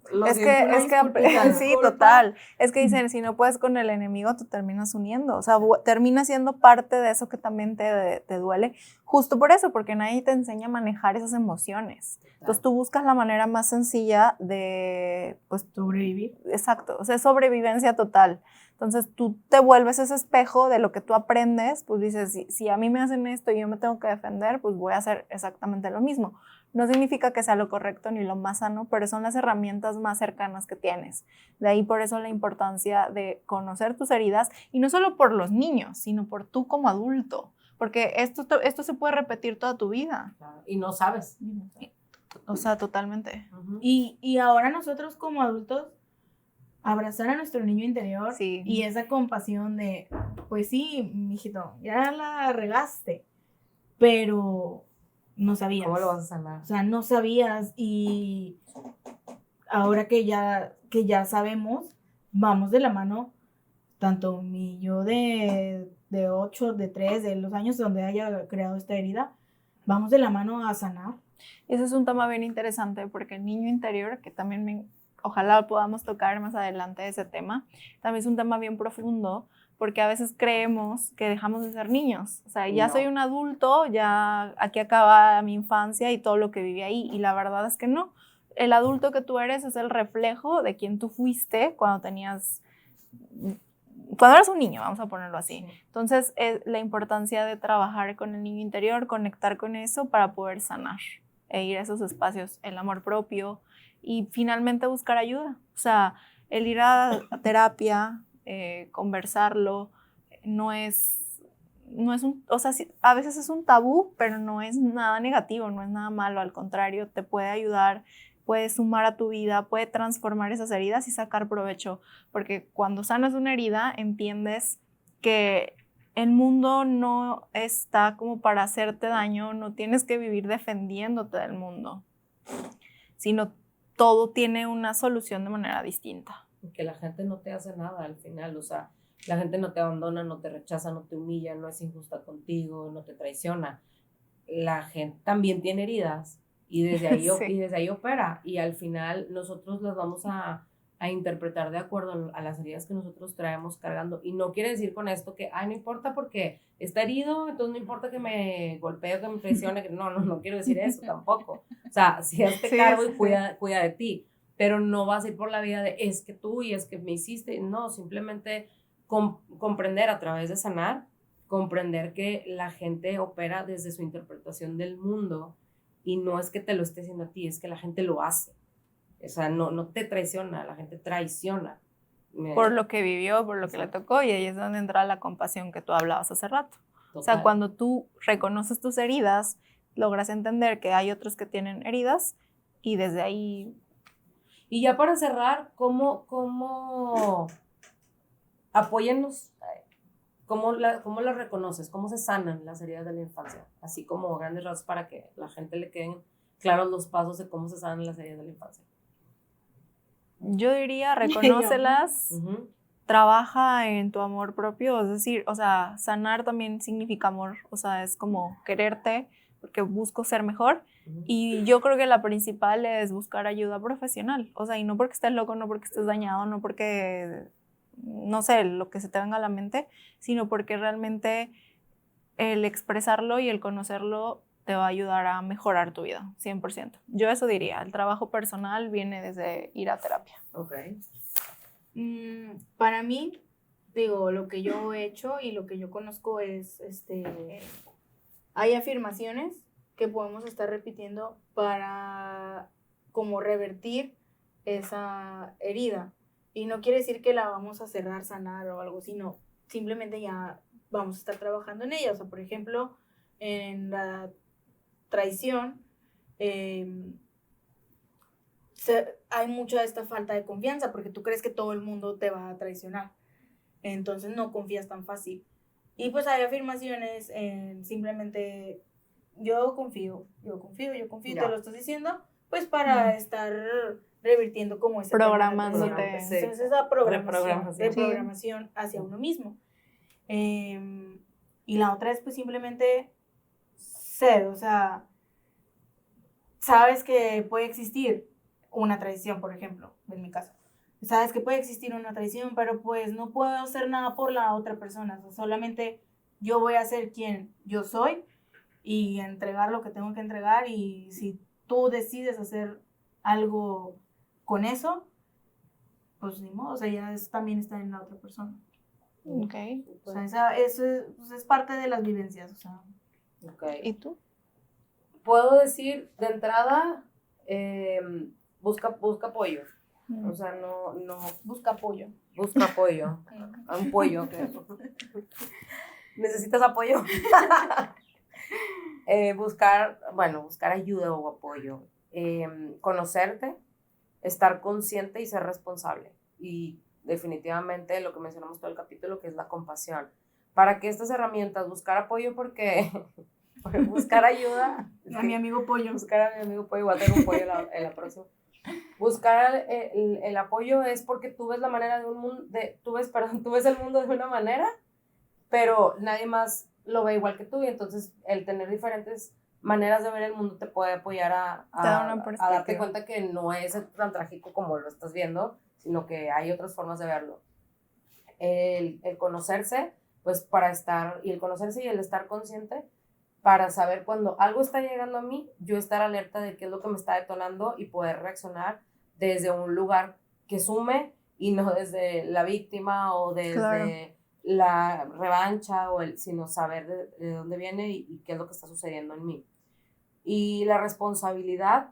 sí, total. Es que dicen, si no puedes con el enemigo, te terminas uniendo. O sea, terminas siendo parte de eso que también te duele. Justo por eso, porque nadie te enseña a manejar esas emociones. Entonces tú buscas la manera más sencilla de, pues, sobrevivir. Exacto, o sea, sobrevivencia total. Entonces tú te vuelves ese espejo de lo que tú aprendes, pues dices, si a mí me hacen esto y yo me tengo que defender, pues voy a hacer exactamente lo mismo. No significa que sea lo correcto ni lo más sano, pero son las herramientas más cercanas que tienes. De ahí por eso la importancia de conocer tus heridas, y no solo por los niños, sino por tú como adulto, porque esto se puede repetir toda tu vida. Y no sabes. O sea, totalmente. Y ahora nosotros como adultos, abrazar a nuestro niño interior, sí, y esa compasión de, pues sí, mijito, ya la regaste, pero no sabías. ¿Cómo lo vas a sanar? O sea, no sabías, y ahora que ya sabemos, vamos de la mano, tanto mi yo de 8, de 3, de los años donde haya creado esta herida, vamos de la mano a sanar. Ese es un tema bien interesante porque el niño interior, que también ojalá podamos tocar más adelante ese tema, también es un tema bien profundo porque a veces creemos que dejamos de ser niños. O sea, ya soy un adulto, ya aquí acaba mi infancia y todo lo que viví ahí, y la verdad es que no. El adulto que tú eres es el reflejo de quien tú fuiste cuando eras un niño, vamos a ponerlo así. Entonces, la importancia de trabajar con el niño interior, conectar con eso para poder sanar e ir a esos espacios, el amor propio y finalmente buscar ayuda. O sea, el ir a terapia, conversarlo, o sea, a veces es un tabú, pero no es nada negativo, no es nada malo, al contrario, te puede ayudar, puede sumar a tu vida, puede transformar esas heridas y sacar provecho, porque cuando sanas una herida, entiendes que el mundo no está como para hacerte daño, no tienes que vivir defendiéndote del mundo, sino todo tiene una solución de manera distinta. Que la gente no te hace nada al final, o sea, la gente no te abandona, no te rechaza, no te humilla, no es injusta contigo, no te traiciona. La gente también tiene heridas y desde ahí, y desde ahí opera, y al final nosotros las vamos a a interpretar de acuerdo a las heridas que nosotros traemos cargando. Y no quiere decir con esto que, no importa porque está herido, entonces no importa que me golpee o que me presione. No quiero decir eso tampoco. O sea, sí hazte cargo y cuida de ti, pero no vas a ir por la vida de, es que tú y es que me hiciste. No, simplemente comprender a través de sanar, comprender que la gente opera desde su interpretación del mundo y no es que te lo esté haciendo a ti, es que la gente lo hace. O sea, no te traiciona, la gente traiciona. Por lo que vivió, por lo que le tocó, y ahí es donde entra la compasión que tú hablabas hace rato. Total. O sea, cuando tú reconoces tus heridas, logras entender que hay otros que tienen heridas y desde ahí... Y ya para cerrar, ¿cómo apóyennos? ¿Cómo las reconoces? ¿Cómo se sanan las heridas de la infancia? Así como grandes rasgos para que la gente le queden claros los pasos de cómo se sanan las heridas de la infancia. Yo diría, reconócelas, trabaja en tu amor propio, es decir, o sea, sanar también significa amor, o sea, es como quererte, porque busco ser mejor, y yo creo que la principal es buscar ayuda profesional, o sea, y no porque estés loco, no porque estés dañado, no porque, no sé, lo que se te venga a la mente, sino porque realmente el expresarlo y el conocerlo te va a ayudar a mejorar tu vida, 100%. Yo eso diría, el trabajo personal viene desde ir a terapia. Ok. Para mí, digo, lo que yo he hecho y lo que yo conozco es, hay afirmaciones que podemos estar repitiendo para como revertir esa herida. Y no quiere decir que la vamos a cerrar, sanar o algo, sino simplemente ya vamos a estar trabajando en ella. O sea, por ejemplo, en la traición, hay mucha esta falta de confianza porque tú crees que todo el mundo te va a traicionar, entonces no confías tan fácil, y pues hay afirmaciones simplemente yo confío, ya. Te lo estás diciendo pues para estar revirtiendo como ese programándote. Entonces esa reprogramación hacia uno mismo, y la otra es pues simplemente ser, o sea, sabes que puede existir una traición, por ejemplo, en mi caso. Sabes que puede existir una traición, pero pues no puedo hacer nada por la otra persona. O sea, solamente yo voy a ser quien yo soy y entregar lo que tengo que entregar. Y si tú decides hacer algo con eso, pues ni modo, o sea, ya también está en la otra persona. Ok. O sea, eso es parte de las vivencias, o sea. Okay. ¿Y tú? Puedo decir, de entrada, busca apoyo. O sea, no... Busca apoyo. Busca apoyo. Un pollo. ¿Necesitas apoyo? Buscar ayuda o apoyo. Conocerte, estar consciente y ser responsable. Y definitivamente lo que mencionamos todo el capítulo, que es la compasión. Para que estas herramientas, buscar apoyo porque buscar ayuda. Mi amigo pollo. Buscar a mi amigo pollo, voy a tener un pollo en la próxima. Buscar el apoyo es porque tú ves la manera de un mundo, tú ves el mundo de una manera, pero nadie más lo ve igual que tú, y entonces el tener diferentes maneras de ver el mundo te puede apoyar a darte cuenta que no es tan trágico como lo estás viendo, sino que hay otras formas de verlo. El conocerse, pues el conocerse y el estar consciente para saber cuando algo está llegando a mí, yo estar alerta de qué es lo que me está detonando y poder reaccionar desde un lugar que sume y no desde la víctima o desde la revancha, sino saber de dónde viene y qué es lo que está sucediendo en mí. Y la responsabilidad,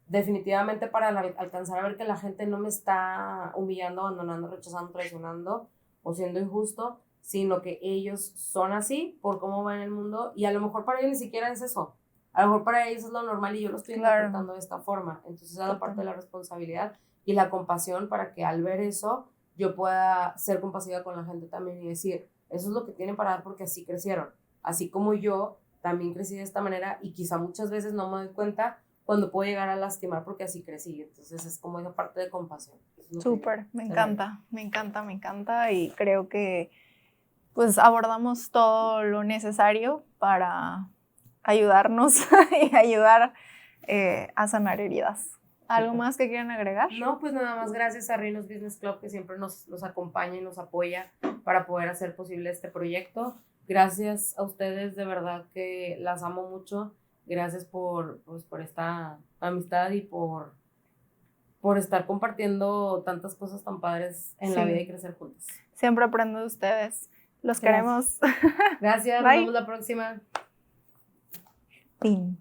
definitivamente para alcanzar a ver que la gente no me está humillando, abandonando, rechazando, traicionando o siendo injusto, sino que ellos son así por cómo ven el mundo, y a lo mejor para ellos ni siquiera es eso, a lo mejor para ellos es lo normal y yo lo estoy interpretando de esta forma. Entonces esa es la parte de la responsabilidad y la compasión para que al ver eso yo pueda ser compasiva con la gente también y decir, eso es lo que tienen para dar porque así crecieron, así como yo también crecí de esta manera y quizá muchas veces no me doy cuenta cuando puedo llegar a lastimar porque así crecí. Entonces es como esa parte de compasión. Súper, me encanta y creo que pues abordamos todo lo necesario para ayudarnos y ayudar a sanar heridas. ¿Algo más que quieran agregar? No, pues nada más gracias a Rhinos Business Club que siempre nos acompaña y nos apoya para poder hacer posible este proyecto. Gracias a ustedes, de verdad que las amo mucho. Gracias por esta amistad y por estar compartiendo tantas cosas tan padres en la vida y crecer juntos. Siempre aprendo de ustedes. Los queremos. Gracias, nos Bye. vemos la próxima. Fin.